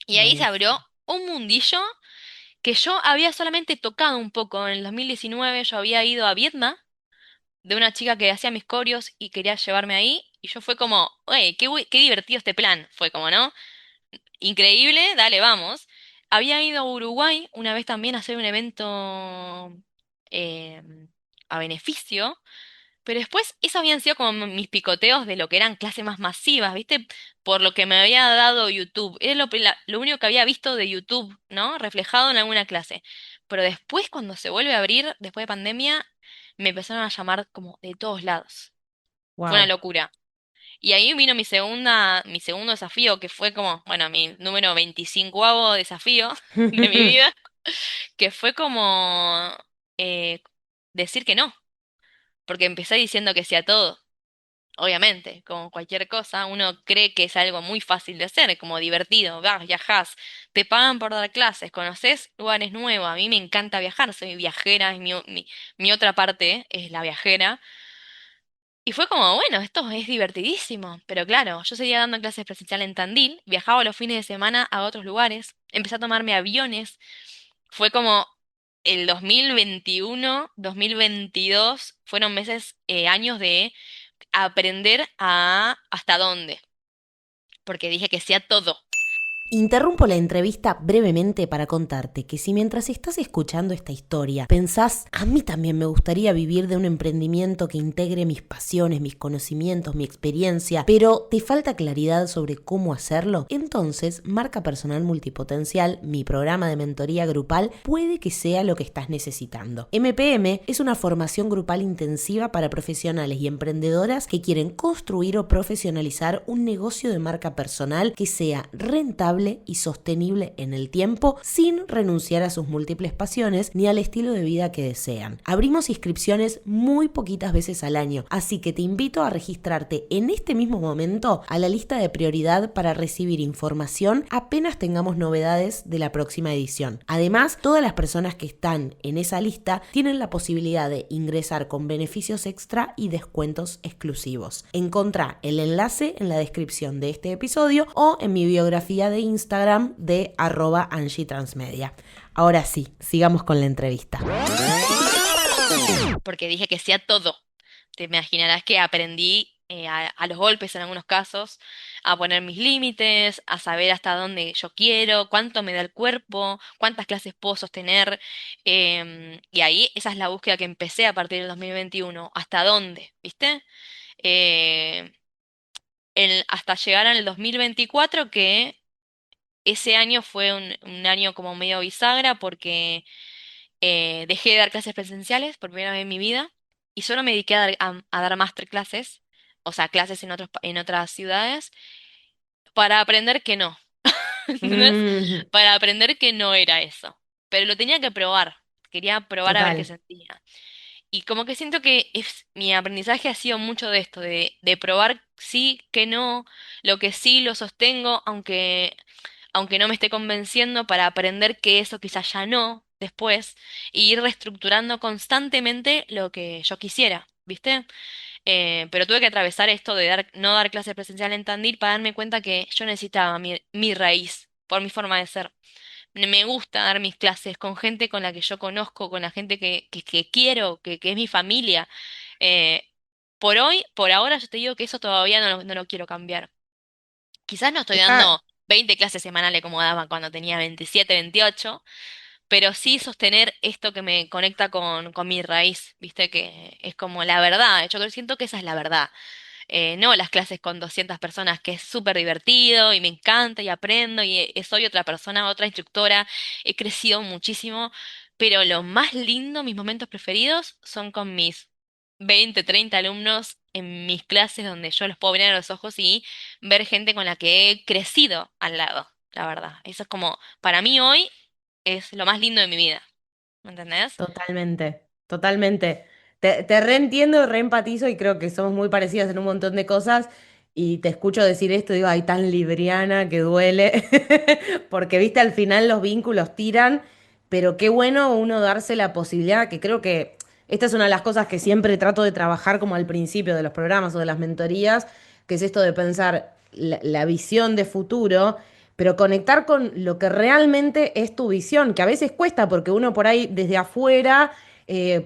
[SPEAKER 2] Y ahí se abrió
[SPEAKER 1] Buenísimo.
[SPEAKER 2] un mundillo que yo había solamente tocado un poco. En el 2019 yo había ido a Vietnam de una chica que hacía mis coreos y quería llevarme ahí. Y yo fue como, ¡Ey, qué divertido este plan! Fue como, ¿no? Increíble, dale, vamos. Había ido a Uruguay una vez también a hacer un evento eh, a beneficio. Pero después, esos habían sido como mis picoteos de lo que eran clases más masivas, ¿viste? Por lo que me había dado YouTube. Era lo único que había visto de YouTube, ¿no? Reflejado en alguna clase. Pero después, cuando se vuelve a abrir, después de pandemia, me empezaron a llamar como de todos lados. Fue una
[SPEAKER 1] Wow.
[SPEAKER 2] locura. Y ahí vino mi segundo desafío, que fue como, bueno, mi número 25º desafío de mi vida, que fue como eh, decir que no. Porque empecé diciendo que sí a todo. Obviamente, como cualquier cosa, uno cree que es algo muy fácil de hacer, como divertido, vas, viajás, te pagan por dar clases, conoces lugares nuevos, a mí me encanta viajar, soy viajera, mi otra parte es la viajera, y fue como, bueno, esto es divertidísimo, pero claro, yo seguía dando clases presencial en Tandil, viajaba los fines de semana a otros lugares, empecé a tomarme aviones, fue como el 2021, 2022, fueron meses, años de aprender a hasta dónde, porque dije que sí a todo.
[SPEAKER 3] Interrumpo la entrevista brevemente para contarte que si mientras estás escuchando esta historia pensás, a mí también me gustaría vivir de un emprendimiento que integre mis pasiones, mis conocimientos, mi experiencia, pero te falta claridad sobre cómo hacerlo, entonces Marca Personal Multipotencial, mi programa de mentoría grupal, puede que sea lo que estás necesitando. MPM es una formación grupal intensiva para profesionales y emprendedoras que quieren construir o profesionalizar un negocio de marca personal que sea rentable y sostenible en el tiempo sin renunciar a sus múltiples pasiones ni al estilo de vida que desean. Abrimos inscripciones muy poquitas veces al año, así que te invito a registrarte en este mismo momento a la lista de prioridad para recibir información apenas tengamos novedades de la próxima edición. Además, todas las personas que están en esa lista tienen la posibilidad de ingresar con beneficios extra y descuentos exclusivos. Encontrá el enlace en la descripción de este episodio o en mi biografía de Instagram de @angietransmedia. Ahora sí, sigamos con la entrevista.
[SPEAKER 2] Porque dije que sí a todo. Te imaginarás que aprendí a los golpes en algunos casos, a poner mis límites, a saber hasta dónde yo quiero, cuánto me da el cuerpo, cuántas clases puedo sostener. Y ahí esa es la búsqueda que empecé a partir del 2021. ¿Hasta dónde? ¿Viste? Eh, hasta llegar al 2024, que ese año fue un año como medio bisagra porque dejé de dar clases presenciales por primera vez en mi vida y solo me dediqué a dar masterclasses, o sea, clases en en otras ciudades, para aprender que no, ¿entendés?
[SPEAKER 1] Mm,
[SPEAKER 2] Para aprender que no era eso. Pero lo tenía que probar, quería probar a ver qué
[SPEAKER 1] total.
[SPEAKER 2] sentía. Y como que siento que mi aprendizaje ha sido mucho de esto, de probar sí, que no, lo que sí lo sostengo, aunque no me esté convenciendo, para aprender que eso quizás ya no después, y ir reestructurando constantemente lo que yo quisiera, ¿viste? Pero tuve que atravesar esto de no dar clase presencial en Tandil para darme cuenta que yo necesitaba mi raíz por mi forma de ser. Me gusta dar mis clases con gente con la que yo conozco, con la gente que quiero, que es mi familia. Eh, por hoy, por ahora, yo te digo que eso todavía no lo quiero cambiar. Quizás no estoy
[SPEAKER 1] Está,
[SPEAKER 2] dando 20 clases semanales como daba cuando tenía 27, 28, pero sí sostener esto que me conecta con mi raíz, ¿viste? Que es como la verdad. Yo siento que esa es la verdad. No las clases con 200 personas, que es súper divertido y me encanta y aprendo y soy otra persona, otra instructora, he crecido muchísimo, pero lo más lindo, mis momentos preferidos son con mis 20, 30 alumnos en mis clases donde yo los puedo mirar a los ojos y ver gente con la que he crecido al lado, la verdad. Eso es como, para mí hoy es lo más lindo de mi vida, ¿me entendés?
[SPEAKER 1] totalmente, totalmente. Te reentiendo, reempatizo y creo que somos muy parecidas en un montón de cosas. Y te escucho decir esto, digo, ay, tan libriana que duele. Porque, viste, al final los vínculos tiran, pero qué bueno uno darse la posibilidad, que creo que esta es una de las cosas que siempre trato de trabajar como al principio de los programas o de las mentorías, que es esto de pensar la visión de futuro, pero conectar con lo que realmente es tu visión, que a veces cuesta porque uno por ahí desde afuera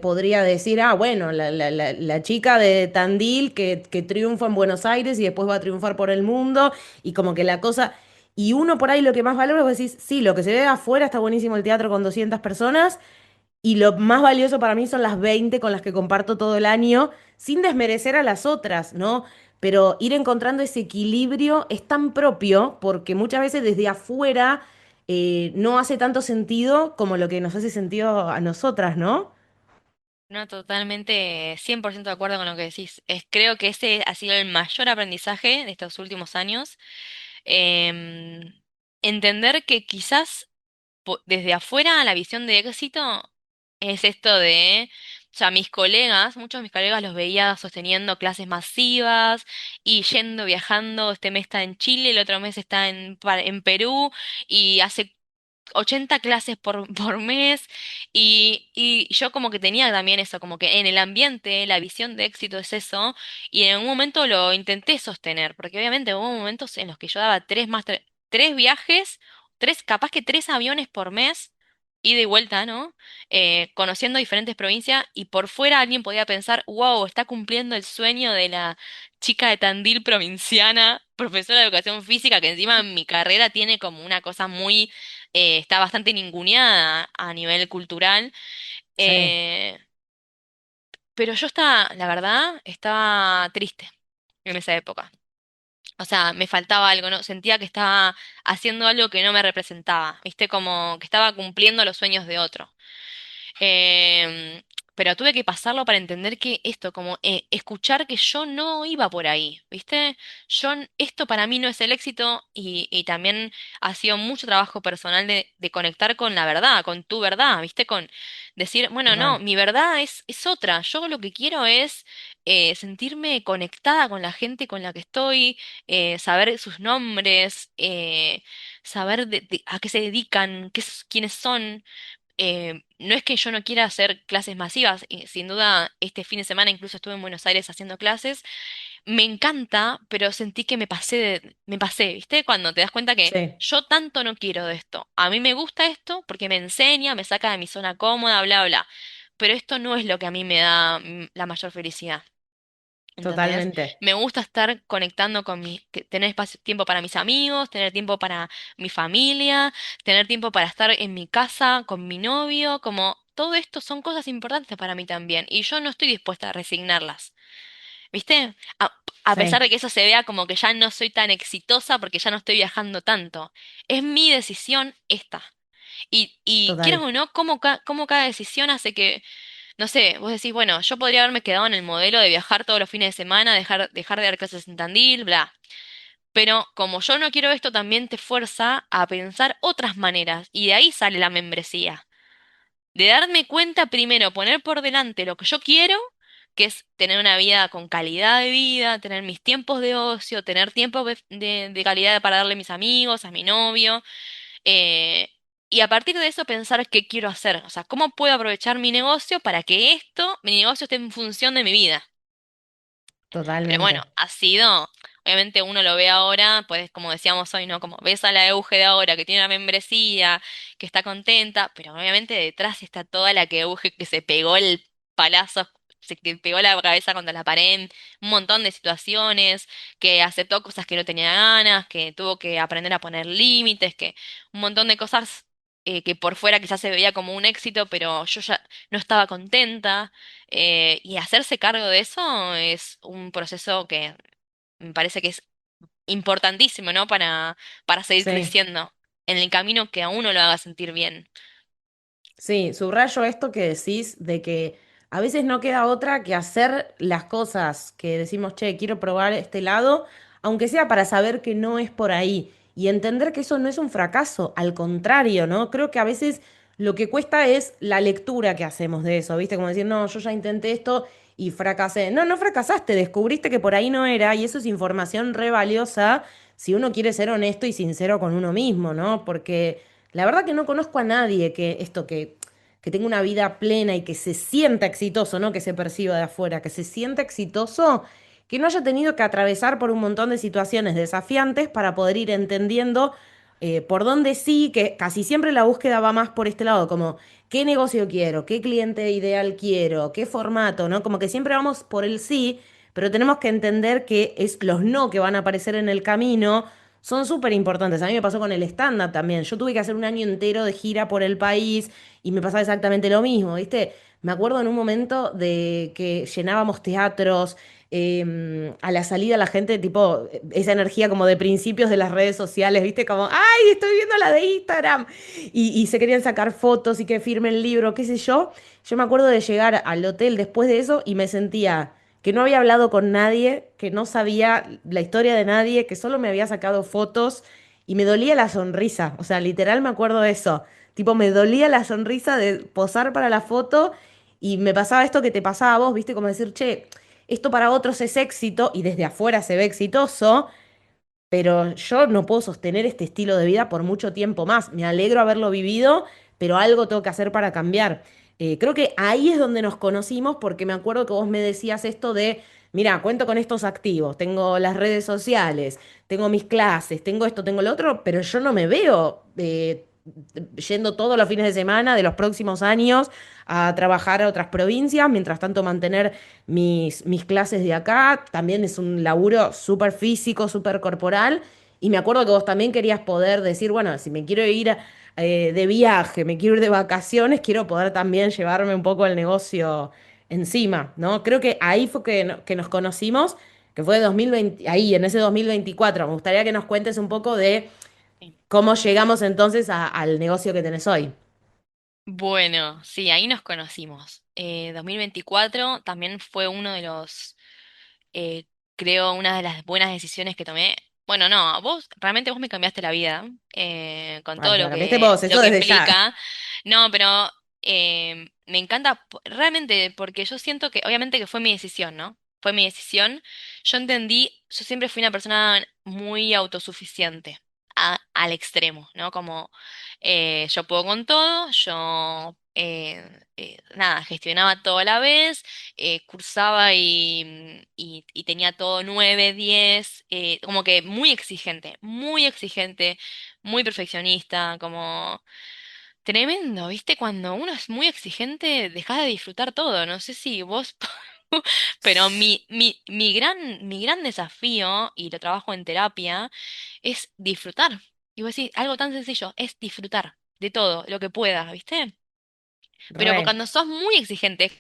[SPEAKER 1] podría decir, ah, bueno, la chica de Tandil que triunfa en Buenos Aires y después va a triunfar por el mundo y como que la cosa... Y uno por ahí lo que más valora es decir, sí, lo que se ve de afuera está buenísimo el teatro con 200 personas y lo más valioso para mí son las 20 con las que comparto todo el año, sin desmerecer a las otras, ¿no? Pero ir encontrando ese equilibrio es tan propio porque muchas veces desde afuera no hace tanto sentido como lo que nos hace sentido a nosotras, ¿no?
[SPEAKER 2] No, totalmente, 100% de acuerdo con lo que decís. Creo que ese ha sido el mayor aprendizaje de estos últimos años. Em, Entender que quizás desde afuera la visión de éxito es esto de, o sea, mis colegas, muchos de mis colegas los veía sosteniendo clases masivas y yendo, viajando. Este mes está en Chile, el otro mes está en Perú y hace 80 clases por mes y yo como que tenía también eso, como que en el ambiente la visión de éxito es eso y en algún momento lo intenté sostener, porque obviamente hubo momentos en los que yo daba tres viajes, capaz que tres aviones por mes ida y vuelta, ¿no? Conociendo diferentes provincias y por fuera alguien podía pensar, wow, está cumpliendo el sueño de la chica de Tandil provinciana, profesora de educación física, que encima en mi carrera tiene como una cosa muy, está bastante ninguneada a nivel cultural.
[SPEAKER 1] Sí,
[SPEAKER 2] eh, pero yo estaba, la verdad, estaba triste en esa época. O sea, me faltaba algo, ¿no? Sentía que estaba haciendo algo que no me representaba, ¿viste? Como que estaba cumpliendo los sueños de otro. Em, pero tuve que pasarlo para entender que esto, como escuchar que yo no iba por ahí, ¿viste? Esto para mí no es el éxito y también ha sido mucho trabajo personal de conectar con la verdad, con tu verdad, ¿viste? Con decir, bueno, no,
[SPEAKER 1] total.
[SPEAKER 2] mi verdad es otra. Yo lo que quiero es sentirme conectada con la gente con la que estoy, saber sus nombres, saber a qué se dedican, quiénes son. No es que yo no quiera hacer clases masivas, y sin duda este fin de semana incluso estuve en Buenos Aires haciendo clases, me encanta, pero sentí que me pasé, ¿viste? Cuando te das cuenta que
[SPEAKER 1] Sí,
[SPEAKER 2] yo tanto no quiero de esto, a mí me gusta esto porque me enseña, me saca de mi zona cómoda, bla, bla, pero esto no es lo que a mí me da la mayor felicidad. ¿Entendés?
[SPEAKER 1] totalmente.
[SPEAKER 2] Me gusta estar conectando tener espacio, tiempo para mis amigos, tener tiempo para mi familia, tener tiempo para estar en mi casa con mi novio, como todo esto son cosas importantes para mí también, y yo no estoy dispuesta a resignarlas. ¿Viste? A pesar
[SPEAKER 1] Sí,
[SPEAKER 2] de que eso se vea como que ya no soy tan exitosa porque ya no estoy viajando tanto. Es mi decisión esta. Y quieras
[SPEAKER 1] total.
[SPEAKER 2] o no, cómo cada decisión hace que no sé, vos decís, bueno, yo podría haberme quedado en el modelo de viajar todos los fines de semana, dejar de dar clases en Tandil, bla. Pero como yo no quiero esto, también te fuerza a pensar otras maneras. Y de ahí sale la membresía. De darme cuenta primero, poner por delante lo que yo quiero, que es tener una vida con calidad de vida, tener mis tiempos de ocio, tener tiempo de calidad para darle a mis amigos, a mi novio. Eh, y a partir de eso pensar qué quiero hacer, o sea, cómo puedo aprovechar mi negocio para que mi negocio esté en función de mi vida. Pero bueno,
[SPEAKER 1] Totalmente.
[SPEAKER 2] ha sido, obviamente uno lo ve ahora, pues como decíamos hoy, ¿no? Como ves a la Euge de ahora que tiene una membresía, que está contenta, pero obviamente detrás está toda la que Euge que se pegó el palazo, se que pegó la cabeza contra la pared, un montón de situaciones, que aceptó cosas que no tenía ganas, que tuvo que aprender a poner límites, que un montón de cosas que por fuera quizás se veía como un éxito, pero yo ya no estaba contenta. Y hacerse cargo de eso es un proceso que me parece que es importantísimo, ¿no? Para seguir
[SPEAKER 1] Sí.
[SPEAKER 2] creciendo en el camino que a uno lo haga sentir bien.
[SPEAKER 1] Sí, subrayo esto que decís de que a veces no queda otra que hacer las cosas que decimos, che, quiero probar este lado, aunque sea para saber que no es por ahí y entender que eso no es un fracaso, al contrario, ¿no? Creo que a veces lo que cuesta es la lectura que hacemos de eso, ¿viste? Como decir, no, yo ya intenté esto y fracasé. No, no fracasaste, descubriste que por ahí no era y eso es información re valiosa si uno quiere ser honesto y sincero con uno mismo, ¿no? Porque la verdad que no conozco a nadie que tenga una vida plena y que se sienta exitoso, no que se perciba de afuera, que se sienta exitoso, que no haya tenido que atravesar por un montón de situaciones desafiantes para poder ir entendiendo por dónde sí, que casi siempre la búsqueda va más por este lado, como qué negocio quiero, qué cliente ideal quiero, qué formato, ¿no? Como que siempre vamos por el sí, pero tenemos que entender que es los no que van a aparecer en el camino son súper importantes. A mí me pasó con el stand-up también. Yo tuve que hacer un año entero de gira por el país y me pasaba exactamente lo mismo, ¿viste? Me acuerdo en un momento de que llenábamos teatros, a la salida la gente, tipo, esa energía como de principios de las redes sociales, ¿viste? Como, ¡ay, estoy viendo la de Instagram! Y se querían sacar fotos y que firme el libro, qué sé yo. Yo me acuerdo de llegar al hotel después de eso y me sentía que no había hablado con nadie, que no sabía la historia de nadie, que solo me había sacado fotos y me dolía la sonrisa. O sea, literal me acuerdo de eso. Tipo, me dolía la sonrisa de posar para la foto y me pasaba esto que te pasaba a vos, ¿viste? Como decir, che, esto para otros es éxito y desde afuera se ve exitoso, pero yo no puedo sostener este estilo de vida por mucho tiempo más. Me alegro haberlo vivido, pero algo tengo que hacer para cambiar. Creo que ahí es donde nos conocimos porque me acuerdo que vos me decías esto de, mira, cuento con estos activos, tengo las redes sociales, tengo mis clases, tengo esto, tengo lo otro, pero yo no me veo yendo todos los fines de semana de los próximos años a trabajar a otras provincias, mientras tanto mantener mis clases de acá. También es un laburo súper físico, súper corporal. Y me acuerdo que vos también querías poder decir, bueno, si me quiero ir de viaje, me quiero ir de vacaciones, quiero poder también llevarme un poco el negocio encima, ¿no? Creo que ahí fue que nos conocimos, que fue 2020, ahí, en ese 2024. Me gustaría que nos cuentes un poco de
[SPEAKER 2] Sí.
[SPEAKER 1] cómo llegamos entonces al negocio que tenés hoy.
[SPEAKER 2] Bueno, sí, ahí nos conocimos. 2024 también fue uno de los, eh, creo, una de las buenas decisiones que tomé. Bueno, no, vos me cambiaste la vida, con
[SPEAKER 1] Ay,
[SPEAKER 2] todo
[SPEAKER 1] me la cambiaste vos,
[SPEAKER 2] lo
[SPEAKER 1] eso
[SPEAKER 2] que
[SPEAKER 1] desde ya.
[SPEAKER 2] implica. No, pero me encanta realmente porque yo siento que, obviamente que fue mi decisión, ¿no? Fue mi decisión. Yo entendí, yo siempre fui una persona muy autosuficiente, al extremo, ¿no? Como yo puedo con todo, yo nada, gestionaba todo a la vez, cursaba y tenía todo 9, 10, como que muy exigente, muy perfeccionista, como tremendo, ¿viste? Cuando uno es muy exigente, dejas de disfrutar todo, no sé si vos... Pero mi gran desafío, y lo trabajo en terapia, es disfrutar. Y vos decís, algo tan sencillo, es disfrutar de todo, lo que puedas, ¿viste? Pero
[SPEAKER 1] Re,
[SPEAKER 2] cuando sos muy exigente,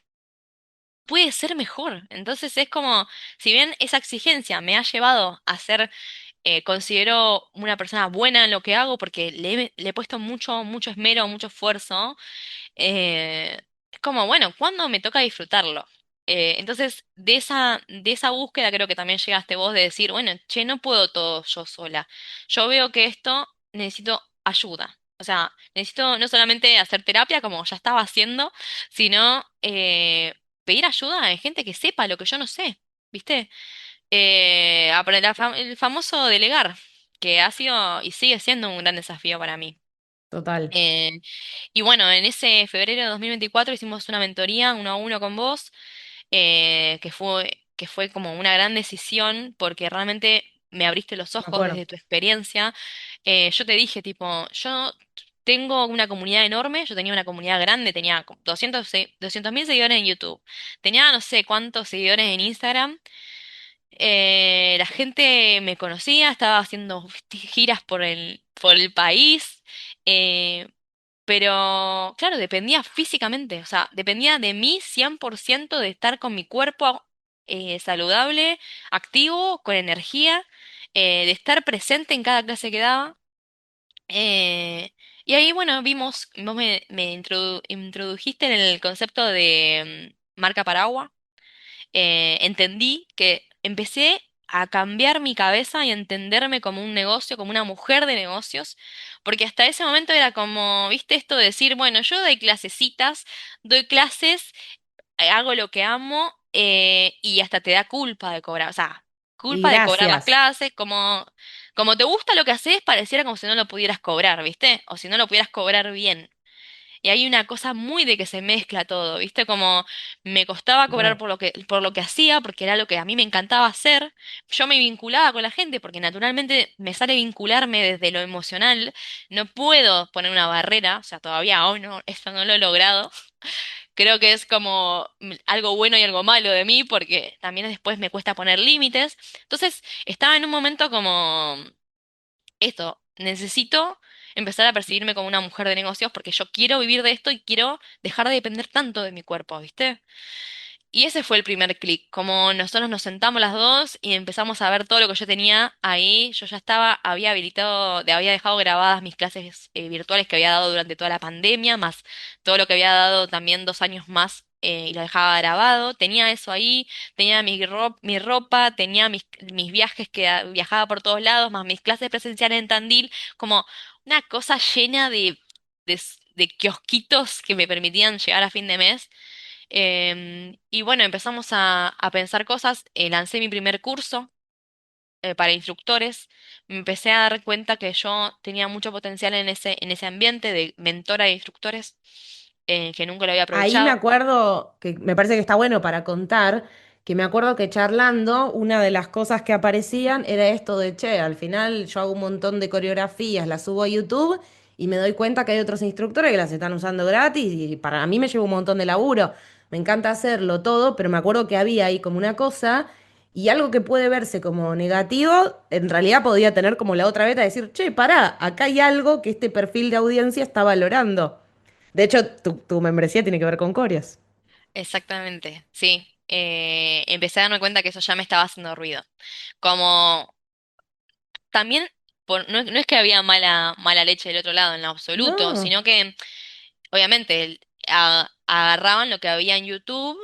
[SPEAKER 2] puede ser mejor. Entonces es como, si bien esa exigencia me ha llevado a ser, considero una persona buena en lo que hago, porque le he puesto mucho esmero, mucho esfuerzo, es como, bueno, ¿cuándo me toca disfrutarlo? Entonces, de esa búsqueda creo que también llegaste vos de decir, bueno, che, no puedo todo yo sola. Yo veo que esto necesito ayuda. O sea, necesito no solamente hacer terapia como ya estaba haciendo, sino pedir ayuda a gente que sepa lo que yo no sé, ¿viste? El famoso delegar, que ha sido y sigue siendo un gran desafío para mí.
[SPEAKER 1] total.
[SPEAKER 2] Eh, y bueno, en ese febrero de 2024 hicimos una mentoría uno a uno con vos, que fue como una gran decisión porque realmente me abriste los
[SPEAKER 1] Me
[SPEAKER 2] ojos
[SPEAKER 1] acuerdo.
[SPEAKER 2] desde tu experiencia. Yo te dije, tipo, yo tengo una comunidad enorme, yo tenía una comunidad grande, tenía 200.000 seguidores en YouTube, tenía no sé cuántos seguidores en Instagram. La gente me conocía, estaba haciendo giras por el país. eh, pero, claro, dependía físicamente, o sea, dependía de mí 100% de estar con mi cuerpo saludable, activo, con energía, de estar presente en cada clase que daba. Eh, y ahí, bueno, vos me introdujiste en el concepto de marca paraguas. Entendí que empecé a cambiar mi cabeza y a entenderme como un negocio, como una mujer de negocios, porque hasta ese momento era como, viste, esto de decir, bueno, yo doy clasecitas, doy clases, hago lo que amo, y hasta te da culpa de cobrar, o sea,
[SPEAKER 1] Y
[SPEAKER 2] culpa de cobrar las
[SPEAKER 1] gracias.
[SPEAKER 2] clases, como te gusta lo que haces, pareciera como si no lo pudieras cobrar, ¿viste? O si no lo pudieras cobrar bien. Y hay una cosa muy de que se mezcla todo, ¿viste? Como me costaba cobrar
[SPEAKER 1] Re,
[SPEAKER 2] por lo que hacía, porque era lo que a mí me encantaba hacer. Yo me vinculaba con la gente, porque naturalmente me sale vincularme desde lo emocional. No puedo poner una barrera, o sea, todavía hoy no, esto no lo he logrado. Creo que es como algo bueno y algo malo de mí, porque también después me cuesta poner límites. Entonces, estaba en un momento como esto, necesito empezar a percibirme como una mujer de negocios porque yo quiero vivir de esto y quiero dejar de depender tanto de mi cuerpo, ¿viste? Y ese fue el primer clic, como nosotros nos sentamos las dos y empezamos a ver todo lo que yo tenía ahí. Yo ya había habilitado, había dejado grabadas mis clases virtuales que había dado durante toda la pandemia, más todo lo que había dado también 2 años más, y lo dejaba grabado. Tenía eso ahí, tenía mi ropa, tenía mis viajes que viajaba por todos lados, más mis clases presenciales en Tandil, como una cosa llena de kiosquitos que me permitían llegar a fin de mes. Y bueno, empezamos a pensar cosas. Lancé mi primer curso para instructores. Me empecé a dar cuenta que yo tenía mucho potencial en ese ambiente de mentora de instructores, que nunca lo había
[SPEAKER 1] ahí me
[SPEAKER 2] aprovechado.
[SPEAKER 1] acuerdo, que me parece que está bueno para contar, que me acuerdo que charlando, una de las cosas que aparecían era esto de, che, al final yo hago un montón de coreografías, las subo a YouTube y me doy cuenta que hay otros instructores que las están usando gratis y para mí me lleva un montón de laburo. Me encanta hacerlo todo, pero me acuerdo que había ahí como una cosa y algo que puede verse como negativo, en realidad podía tener como la otra beta de decir, che, pará, acá hay algo que este perfil de audiencia está valorando. De hecho, tu membresía tiene que ver con coreos.
[SPEAKER 2] Exactamente, sí. Empecé a darme cuenta que eso ya me estaba haciendo ruido. Como también, no es que había mala leche del otro lado en lo absoluto,
[SPEAKER 1] No,
[SPEAKER 2] sino que obviamente agarraban lo que había en YouTube,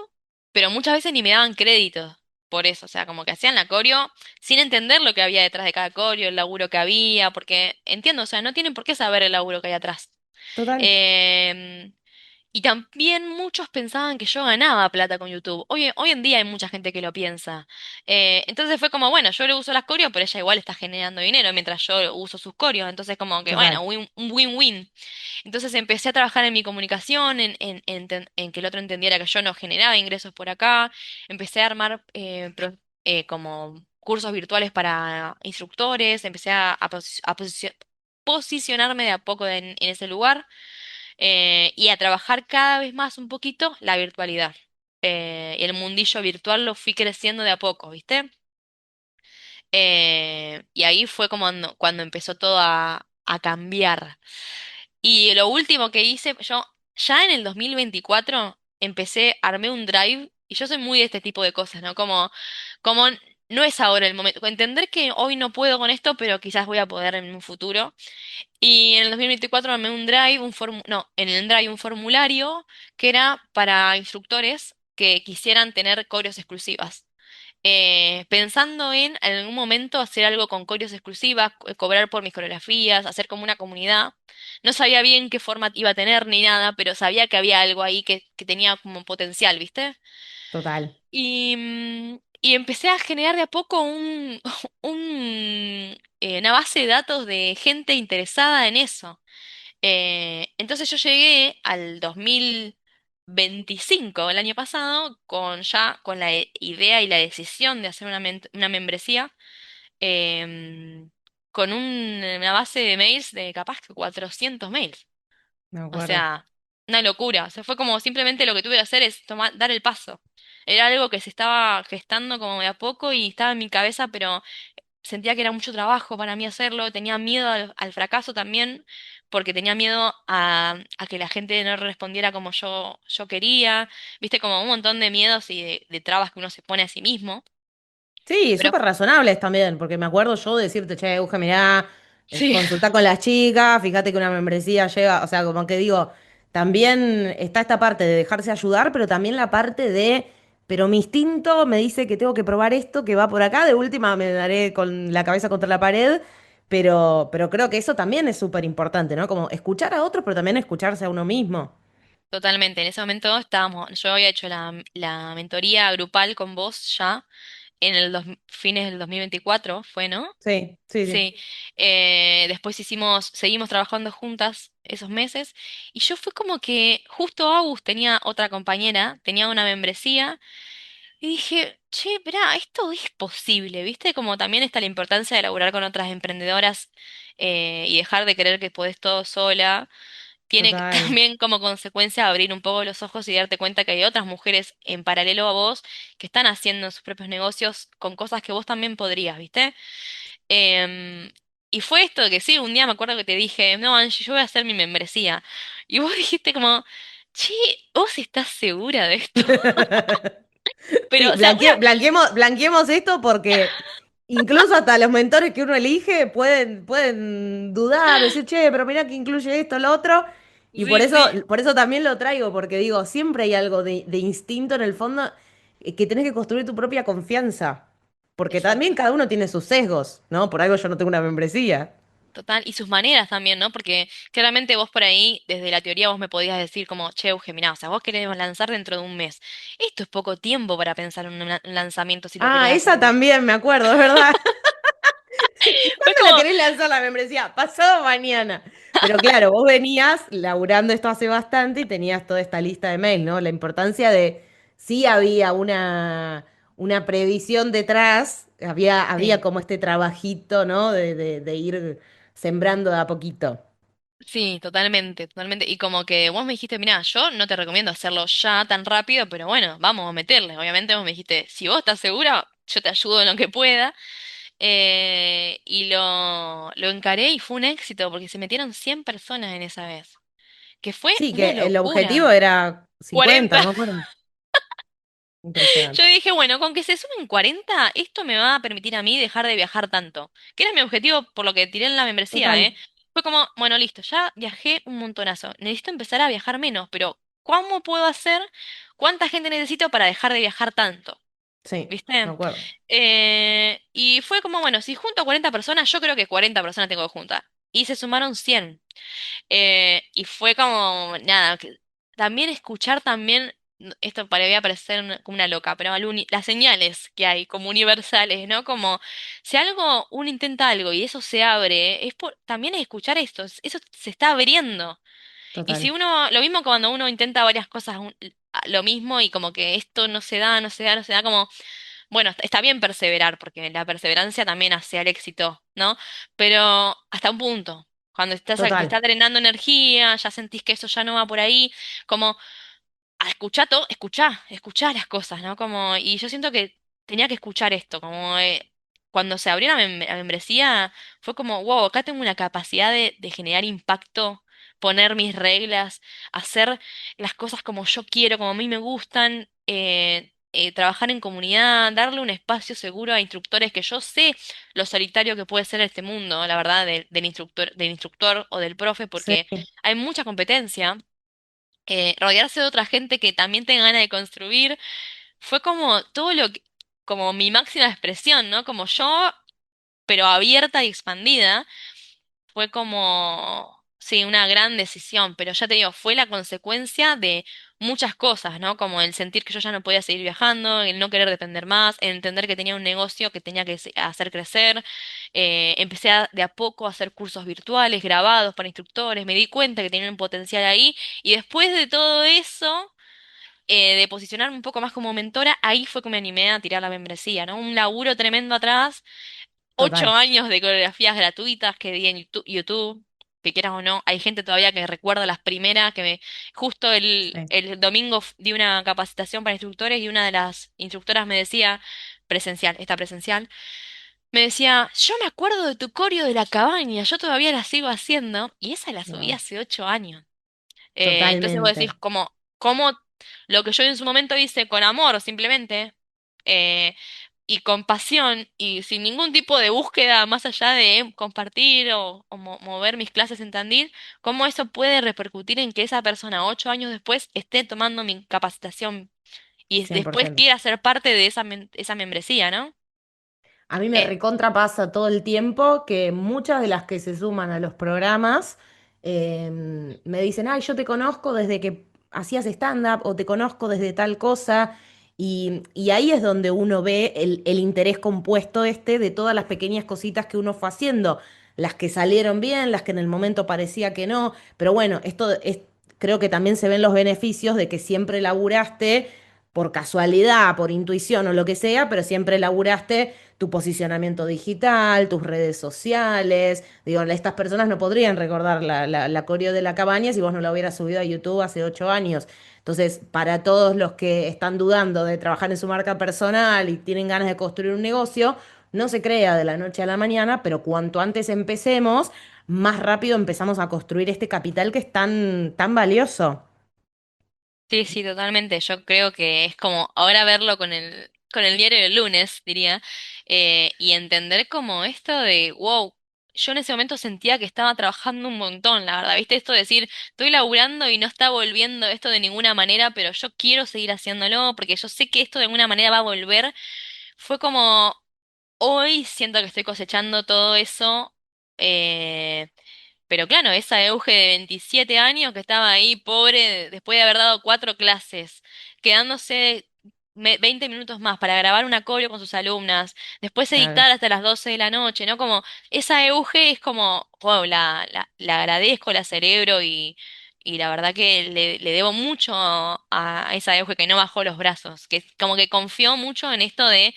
[SPEAKER 2] pero muchas veces ni me daban crédito por eso. O sea, como que hacían la coreo sin entender lo que había detrás de cada coreo, el laburo que había, porque entiendo, o sea, no tienen por qué saber el laburo que hay atrás.
[SPEAKER 1] total,
[SPEAKER 2] Em, y también muchos pensaban que yo ganaba plata con YouTube. Hoy en día hay mucha gente que lo piensa. Entonces fue como, bueno, yo le uso las coreos, pero ella igual está generando dinero mientras yo uso sus coreos. Entonces como que, bueno,
[SPEAKER 1] total.
[SPEAKER 2] un win-win. Entonces empecé a trabajar en mi comunicación, en que el otro entendiera que yo no generaba ingresos por acá. Empecé a armar como cursos virtuales para instructores. Empecé posicionarme de a poco en ese lugar y a trabajar cada vez más un poquito la virtualidad. Y el mundillo virtual lo fui creciendo de a poco, ¿viste? Y ahí fue como cuando empezó todo a cambiar. Y lo último que hice, yo ya en el 2024 armé un drive, y yo soy muy de este tipo de cosas, ¿no? Como no es ahora el momento. Entender que hoy no puedo con esto, pero quizás voy a poder en un futuro. Y en el 2024 armé un drive, no, en el drive un formulario que era para instructores que quisieran tener coreos exclusivas. Pensando en algún momento hacer algo con coreos exclusivas, cobrar por mis coreografías, hacer como una comunidad. No sabía bien qué forma iba a tener ni nada, pero sabía que había algo ahí que tenía como potencial, ¿viste?
[SPEAKER 1] Total.
[SPEAKER 2] Y empecé a generar de a poco una base de datos de gente interesada en eso. Entonces yo llegué al 2025, el año pasado, con la idea y la decisión de hacer una membresía, em, con una base de mails de capaz que 400 mails.
[SPEAKER 1] Me
[SPEAKER 2] O
[SPEAKER 1] acuerdo.
[SPEAKER 2] sea, una locura. O sea, fue como simplemente lo que tuve que hacer es dar el paso. Era algo que se estaba gestando como de a poco y estaba en mi cabeza, pero sentía que era mucho trabajo para mí hacerlo. Tenía miedo al fracaso también, porque tenía miedo a que la gente no respondiera como yo quería. Viste, como un montón de miedos y de trabas que uno se pone a sí mismo.
[SPEAKER 1] Sí,
[SPEAKER 2] Pero
[SPEAKER 1] súper razonables también, porque me acuerdo yo de decirte, che, Euge, mirá,
[SPEAKER 2] sí,
[SPEAKER 1] consultá con las chicas, fíjate que una membresía llega, o sea, como que digo, también está esta parte de dejarse ayudar, pero también la parte de, pero mi instinto me dice que tengo que probar esto, que va por acá, de última me daré con la cabeza contra la pared, pero creo que eso también es súper importante, ¿no? Como escuchar a otros, pero también escucharse a uno mismo.
[SPEAKER 2] totalmente. En ese momento yo había hecho la mentoría grupal con vos ya en fines del 2024, fue, ¿no?
[SPEAKER 1] Sí, sí, sí.
[SPEAKER 2] Sí, después seguimos trabajando juntas esos meses y yo fue como que justo Agus tenía otra compañera, tenía una membresía y dije, che, esperá, esto es posible, ¿viste? Como también está la importancia de laburar con otras emprendedoras y dejar de creer que podés todo sola. Tiene
[SPEAKER 1] Total.
[SPEAKER 2] también como consecuencia abrir un poco los ojos y darte cuenta que hay otras mujeres en paralelo a vos que están haciendo sus propios negocios con cosas que vos también podrías, ¿viste? Em, y fue esto de que sí, un día me acuerdo que te dije, no, Angie, yo voy a hacer mi membresía. Y vos dijiste como, che, ¿vos estás segura de esto? Pero,
[SPEAKER 1] Sí,
[SPEAKER 2] o sea,
[SPEAKER 1] blanqueemos esto porque incluso hasta los mentores que uno elige pueden dudar, decir, che, pero mirá que incluye esto, lo otro. Y
[SPEAKER 2] sí, sí,
[SPEAKER 1] por eso también lo traigo, porque digo, siempre hay algo de instinto en el fondo que tenés que construir tu propia confianza. Porque también
[SPEAKER 2] exacto.
[SPEAKER 1] cada uno tiene sus sesgos, ¿no? Por algo yo no tengo una membresía.
[SPEAKER 2] Total, y sus maneras también, ¿no? Porque claramente vos por ahí, desde la teoría, vos me podías decir como, che, Euge, mirá, o sea, vos querés lanzar dentro de un mes. Esto es poco tiempo para pensar en un lanzamiento si lo querés
[SPEAKER 1] Ah,
[SPEAKER 2] hacer
[SPEAKER 1] esa
[SPEAKER 2] bien.
[SPEAKER 1] también me acuerdo, es verdad.
[SPEAKER 2] Fue
[SPEAKER 1] ¿Cuándo la
[SPEAKER 2] como,
[SPEAKER 1] querés lanzar la membresía? Pasado mañana. Pero claro, vos venías laburando esto hace bastante y tenías toda esta lista de mail, ¿no? La importancia de, sí había una previsión detrás, había
[SPEAKER 2] sí.
[SPEAKER 1] como este trabajito, ¿no? De ir sembrando de a poquito.
[SPEAKER 2] Sí, totalmente, totalmente. Y como que vos me dijiste, mira, yo no te recomiendo hacerlo ya tan rápido, pero bueno, vamos a meterle. Obviamente vos me dijiste, si vos estás segura, yo te ayudo en lo que pueda. Y lo encaré y fue un éxito porque se metieron 100 personas en esa vez, que fue
[SPEAKER 1] Sí,
[SPEAKER 2] una
[SPEAKER 1] que el objetivo
[SPEAKER 2] locura.
[SPEAKER 1] era 50,
[SPEAKER 2] 40.
[SPEAKER 1] no me acuerdo.
[SPEAKER 2] Yo
[SPEAKER 1] Impresionante.
[SPEAKER 2] dije, bueno, con que se sumen 40, esto me va a permitir a mí dejar de viajar tanto. Que era mi objetivo por lo que tiré en la membresía, ¿eh?
[SPEAKER 1] Total.
[SPEAKER 2] Fue como, bueno, listo, ya viajé un montonazo. Necesito empezar a viajar menos, pero ¿cómo puedo hacer? ¿Cuánta gente necesito para dejar de viajar tanto?
[SPEAKER 1] Sí, me
[SPEAKER 2] ¿Viste?
[SPEAKER 1] acuerdo.
[SPEAKER 2] Y fue como, bueno, si junto a 40 personas, yo creo que 40 personas tengo que juntar. Y se sumaron 100. Y fue como, nada, también escuchar también, esto para voy a parecer como una loca, pero las señales que hay como universales, ¿no? Como si algo, uno intenta algo y eso se abre, también es escuchar esto, eso se está abriendo. Y si
[SPEAKER 1] Total.
[SPEAKER 2] uno, lo mismo cuando uno intenta varias cosas, lo mismo y como que esto no se da, no se da, no se da, como bueno, está bien perseverar, porque la perseverancia también hace al éxito, ¿no? Pero hasta un punto. Cuando te está
[SPEAKER 1] Total.
[SPEAKER 2] drenando energía, ya sentís que eso ya no va por ahí, como escuchá las cosas, ¿no? Como, y yo siento que tenía que escuchar esto, como cuando se abrió la membresía, fue como, wow, acá tengo una capacidad de generar impacto, poner mis reglas, hacer las cosas como yo quiero, como a mí me gustan, trabajar en comunidad, darle un espacio seguro a instructores que yo sé lo solitario que puede ser este mundo, la verdad, del instructor o del profe,
[SPEAKER 1] Sí,
[SPEAKER 2] porque hay mucha competencia. Rodearse de otra gente que también tenga ganas de construir, fue como como mi máxima expresión, ¿no? Como yo, pero abierta y expandida, fue como, sí, una gran decisión, pero ya te digo, fue la consecuencia de muchas cosas, ¿no? Como el sentir que yo ya no podía seguir viajando, el no querer depender más, el entender que tenía un negocio que tenía que hacer crecer. Empecé de a poco a hacer cursos virtuales, grabados para instructores, me di cuenta que tenía un potencial ahí, y después de todo eso, de posicionarme un poco más como mentora, ahí fue que me animé a tirar la membresía, ¿no? Un laburo tremendo atrás, ocho
[SPEAKER 1] total.
[SPEAKER 2] años de coreografías gratuitas que di en YouTube, que quieras o no, hay gente todavía que recuerda las primeras, justo
[SPEAKER 1] Sí.
[SPEAKER 2] el domingo di una capacitación para instructores y una de las instructoras me decía, esta presencial, me decía, yo me acuerdo de tu coreo de la cabaña, yo todavía la sigo haciendo, y esa la subí
[SPEAKER 1] Wow.
[SPEAKER 2] hace 8 años. Entonces vos decís,
[SPEAKER 1] Totalmente.
[SPEAKER 2] como lo que yo en su momento hice con amor, simplemente, eh, y con pasión, y sin ningún tipo de búsqueda más allá de compartir o mover mis clases en Tandil, cómo eso puede repercutir en que esa persona 8 años después esté tomando mi capacitación y
[SPEAKER 1] Cien por
[SPEAKER 2] después
[SPEAKER 1] ciento.
[SPEAKER 2] quiera ser parte de esa membresía, ¿no?
[SPEAKER 1] A mí me
[SPEAKER 2] Eh,
[SPEAKER 1] recontra pasa todo el tiempo que muchas de las que se suman a los programas me dicen, ay, yo te conozco desde que hacías stand-up o te conozco desde tal cosa. Y ahí es donde uno ve el interés compuesto este de todas las pequeñas cositas que uno fue haciendo. Las que salieron bien, las que en el momento parecía que no. Pero bueno, creo que también se ven los beneficios de que siempre laburaste por casualidad, por intuición o lo que sea, pero siempre laburaste tu posicionamiento digital, tus redes sociales. Digo, estas personas no podrían recordar la coreo de la cabaña si vos no la hubieras subido a YouTube hace 8 años. Entonces, para todos los que están dudando de trabajar en su marca personal y tienen ganas de construir un negocio, no se crea de la noche a la mañana, pero cuanto antes empecemos, más rápido empezamos a construir este capital que es tan, tan valioso.
[SPEAKER 2] Sí, sí, totalmente. Yo creo que es como ahora verlo con el diario del lunes, diría, y entender como esto de, wow, yo en ese momento sentía que estaba trabajando un montón, la verdad, ¿viste? Esto de decir, estoy laburando y no está volviendo esto de ninguna manera, pero yo quiero seguir haciéndolo porque yo sé que esto de alguna manera va a volver. Fue como, hoy siento que estoy cosechando todo eso. eh, pero claro, esa Euge de 27 años que estaba ahí, pobre, después de haber dado 4 clases, quedándose 20 minutos más para grabar un coreo con sus alumnas, después
[SPEAKER 1] Claro,
[SPEAKER 2] editar hasta las 12 de la noche, ¿no? Como esa Euge es como, wow, la agradezco, la celebro y la verdad que le debo mucho a esa Euge que no bajó los brazos, que como que confió mucho en esto de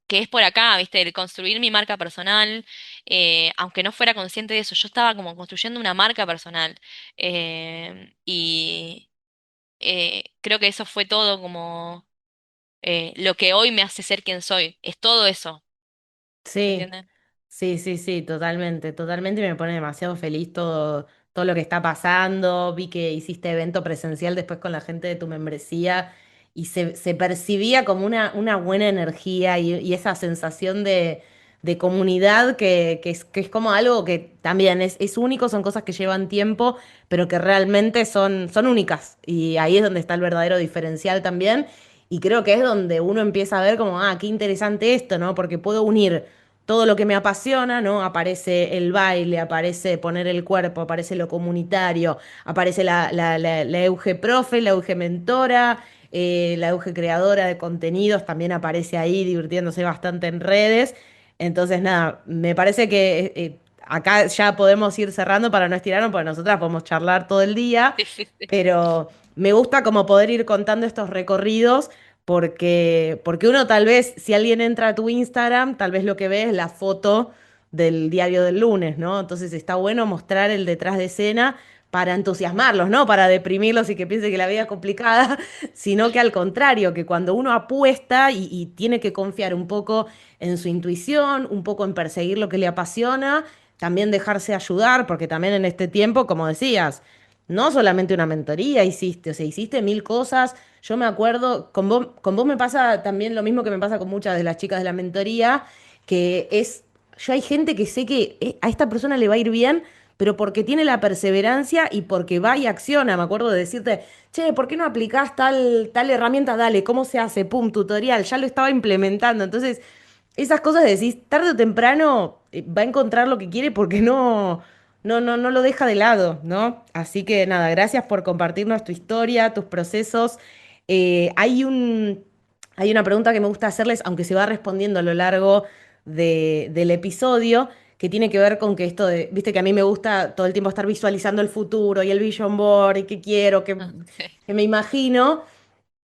[SPEAKER 2] que es por acá, ¿viste? El construir mi marca personal, aunque no fuera consciente de eso, yo estaba como construyendo una marca personal. Y creo que eso fue todo como lo que hoy me hace ser quien soy. Es todo eso, ¿se
[SPEAKER 1] Sí,
[SPEAKER 2] entiende?
[SPEAKER 1] sí, sí, sí, totalmente, totalmente. Y me pone demasiado feliz todo lo que está pasando. Vi que hiciste evento presencial después con la gente de tu membresía y se percibía como una buena energía y esa sensación de comunidad que es como algo que también es único, son cosas que llevan tiempo, pero que realmente son únicas. Y ahí es donde está el verdadero diferencial también. Y creo que es donde uno empieza a ver como, ah, qué interesante esto, ¿no? Porque puedo unir todo lo que me apasiona, ¿no? Aparece el baile, aparece poner el cuerpo, aparece lo comunitario, aparece la Euge profe, la Euge mentora, la Euge creadora de contenidos, también aparece ahí divirtiéndose bastante en redes. Entonces, nada, me parece que acá ya podemos ir cerrando para no estirarnos, porque nosotras podemos charlar todo el día,
[SPEAKER 2] Sí, sí, sí.
[SPEAKER 1] pero me gusta como poder ir contando estos recorridos porque uno tal vez, si alguien entra a tu Instagram, tal vez lo que ve es la foto del diario del lunes, ¿no? Entonces está bueno mostrar el detrás de escena para entusiasmarlos, ¿no? Para deprimirlos y que piensen que la vida es complicada, sino que al contrario, que cuando uno apuesta y tiene que confiar un poco en su intuición, un poco en perseguir lo que le apasiona, también dejarse ayudar, porque también en este tiempo, como decías, no solamente una mentoría hiciste, o sea, hiciste mil cosas. Yo me acuerdo, con vos me pasa también lo mismo que me pasa con muchas de las chicas de la mentoría, que es, yo hay gente que sé que a esta persona le va a ir bien, pero porque tiene la perseverancia y porque va y acciona. Me acuerdo de decirte, che, ¿por qué no aplicás tal herramienta? Dale, ¿cómo se hace? Pum, tutorial, ya lo estaba implementando. Entonces, esas cosas decís, tarde o temprano va a encontrar lo que quiere porque no lo deja de lado, ¿no? Así que nada, gracias por compartirnos tu historia, tus procesos. Hay una pregunta que me gusta hacerles, aunque se va respondiendo a lo largo del episodio, que tiene que ver con que esto de, viste que a mí me gusta todo el tiempo estar visualizando el futuro y el vision board y qué quiero,
[SPEAKER 2] Ah, sí.
[SPEAKER 1] que me imagino.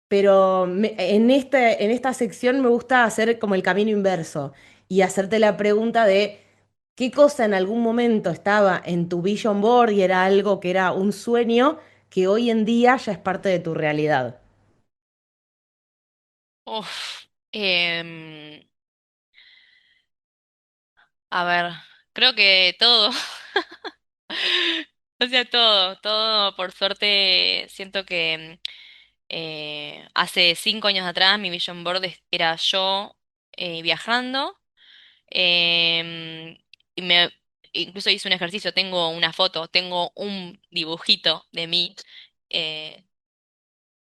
[SPEAKER 1] Pero en esta sección me gusta hacer como el camino inverso y hacerte la pregunta de qué cosa en algún momento estaba en tu vision board y era algo que era un sueño que hoy en día ya es parte de tu realidad.
[SPEAKER 2] Uf, a ver, creo que todo. O sea, todo, todo, por suerte, siento que hace 5 años atrás mi vision board era yo viajando. Y incluso hice un ejercicio, tengo una foto, tengo un dibujito de mí. eh,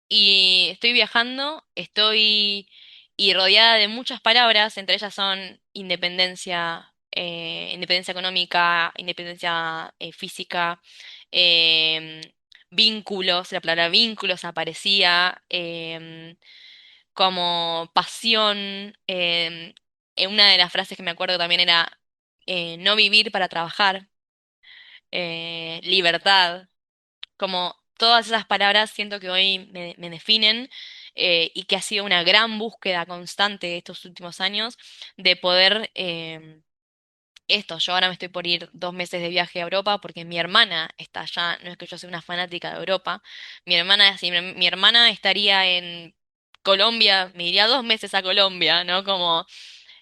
[SPEAKER 2] y estoy viajando, estoy y rodeada de muchas palabras, entre ellas son independencia, independencia económica, independencia física, em, vínculos, la palabra vínculos aparecía, como pasión. Una de las frases que me acuerdo también era no vivir para trabajar, libertad. Como todas esas palabras siento que hoy me definen, y que ha sido una gran búsqueda constante estos últimos años de poder, esto. Yo ahora me estoy por ir 2 meses de viaje a Europa porque mi hermana está allá. No es que yo sea una fanática de Europa. Mi hermana, si mi hermana estaría en Colombia, me iría 2 meses a Colombia, ¿no? Como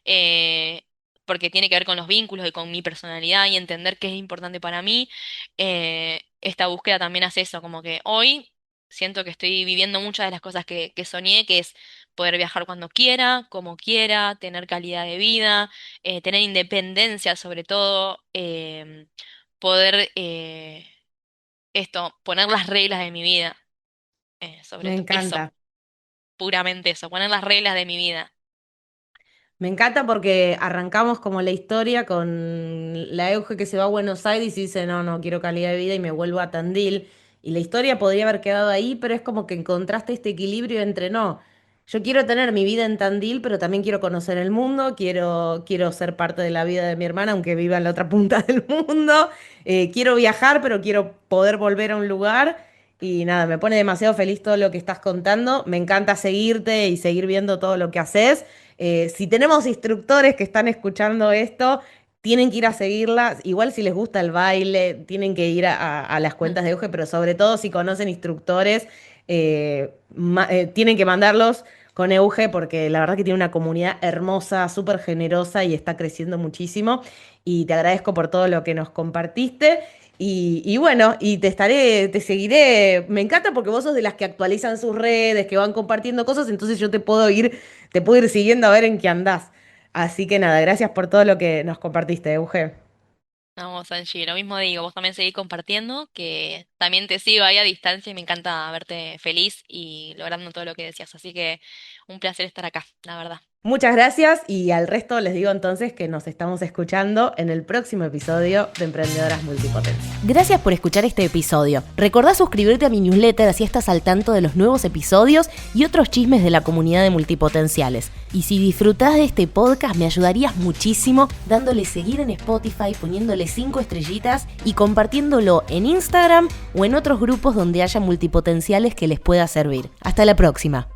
[SPEAKER 2] eh, porque tiene que ver con los vínculos y con mi personalidad y entender qué es importante para mí. Esta búsqueda también hace eso, como que hoy siento que estoy viviendo muchas de las cosas que soñé, que es poder viajar cuando quiera, como quiera, tener calidad de vida, tener independencia sobre todo, poder poner las reglas de mi vida,
[SPEAKER 1] Me
[SPEAKER 2] eso,
[SPEAKER 1] encanta.
[SPEAKER 2] puramente eso, poner las reglas de mi vida.
[SPEAKER 1] Me encanta porque arrancamos como la historia con la Euge que se va a Buenos Aires y dice, no, no, quiero calidad de vida y me vuelvo a Tandil. Y la historia podría haber quedado ahí, pero es como que encontraste este equilibrio entre, no, yo quiero tener mi vida en Tandil, pero también quiero conocer el mundo, quiero ser parte de la vida de mi hermana, aunque viva en la otra punta del mundo. Quiero viajar, pero quiero poder volver a un lugar. Y nada, me pone demasiado feliz todo lo que estás contando. Me encanta seguirte y seguir viendo todo lo que haces. Si tenemos instructores que están escuchando esto, tienen que ir a seguirlas. Igual si les gusta el baile, tienen que ir a las cuentas de Euge, pero sobre todo si conocen instructores, tienen que mandarlos con Euge porque la verdad que tiene una comunidad hermosa, súper generosa y está creciendo muchísimo. Y te agradezco por todo lo que nos compartiste. Y bueno, y te seguiré. Me encanta porque vos sos de las que actualizan sus redes, que van compartiendo cosas, entonces yo te puedo ir siguiendo a ver en qué andás. Así que nada, gracias por todo lo que nos compartiste, Euge.
[SPEAKER 2] No, Sanji, lo mismo digo, vos también seguís compartiendo, que también te sigo ahí a distancia y me encanta verte feliz y logrando todo lo que decías. Así que un placer estar acá, la verdad.
[SPEAKER 1] Muchas gracias y al resto les digo entonces que nos estamos escuchando en el próximo episodio de Emprendedoras Multipotencia.
[SPEAKER 3] Gracias por escuchar este episodio. Recordá suscribirte a mi newsletter, así estás al tanto de los nuevos episodios y otros chismes de la comunidad de multipotenciales. Y si disfrutás de este podcast, me ayudarías muchísimo dándole seguir en Spotify, poniéndole 5 estrellitas y compartiéndolo en Instagram o en otros grupos donde haya multipotenciales que les pueda servir. Hasta la próxima.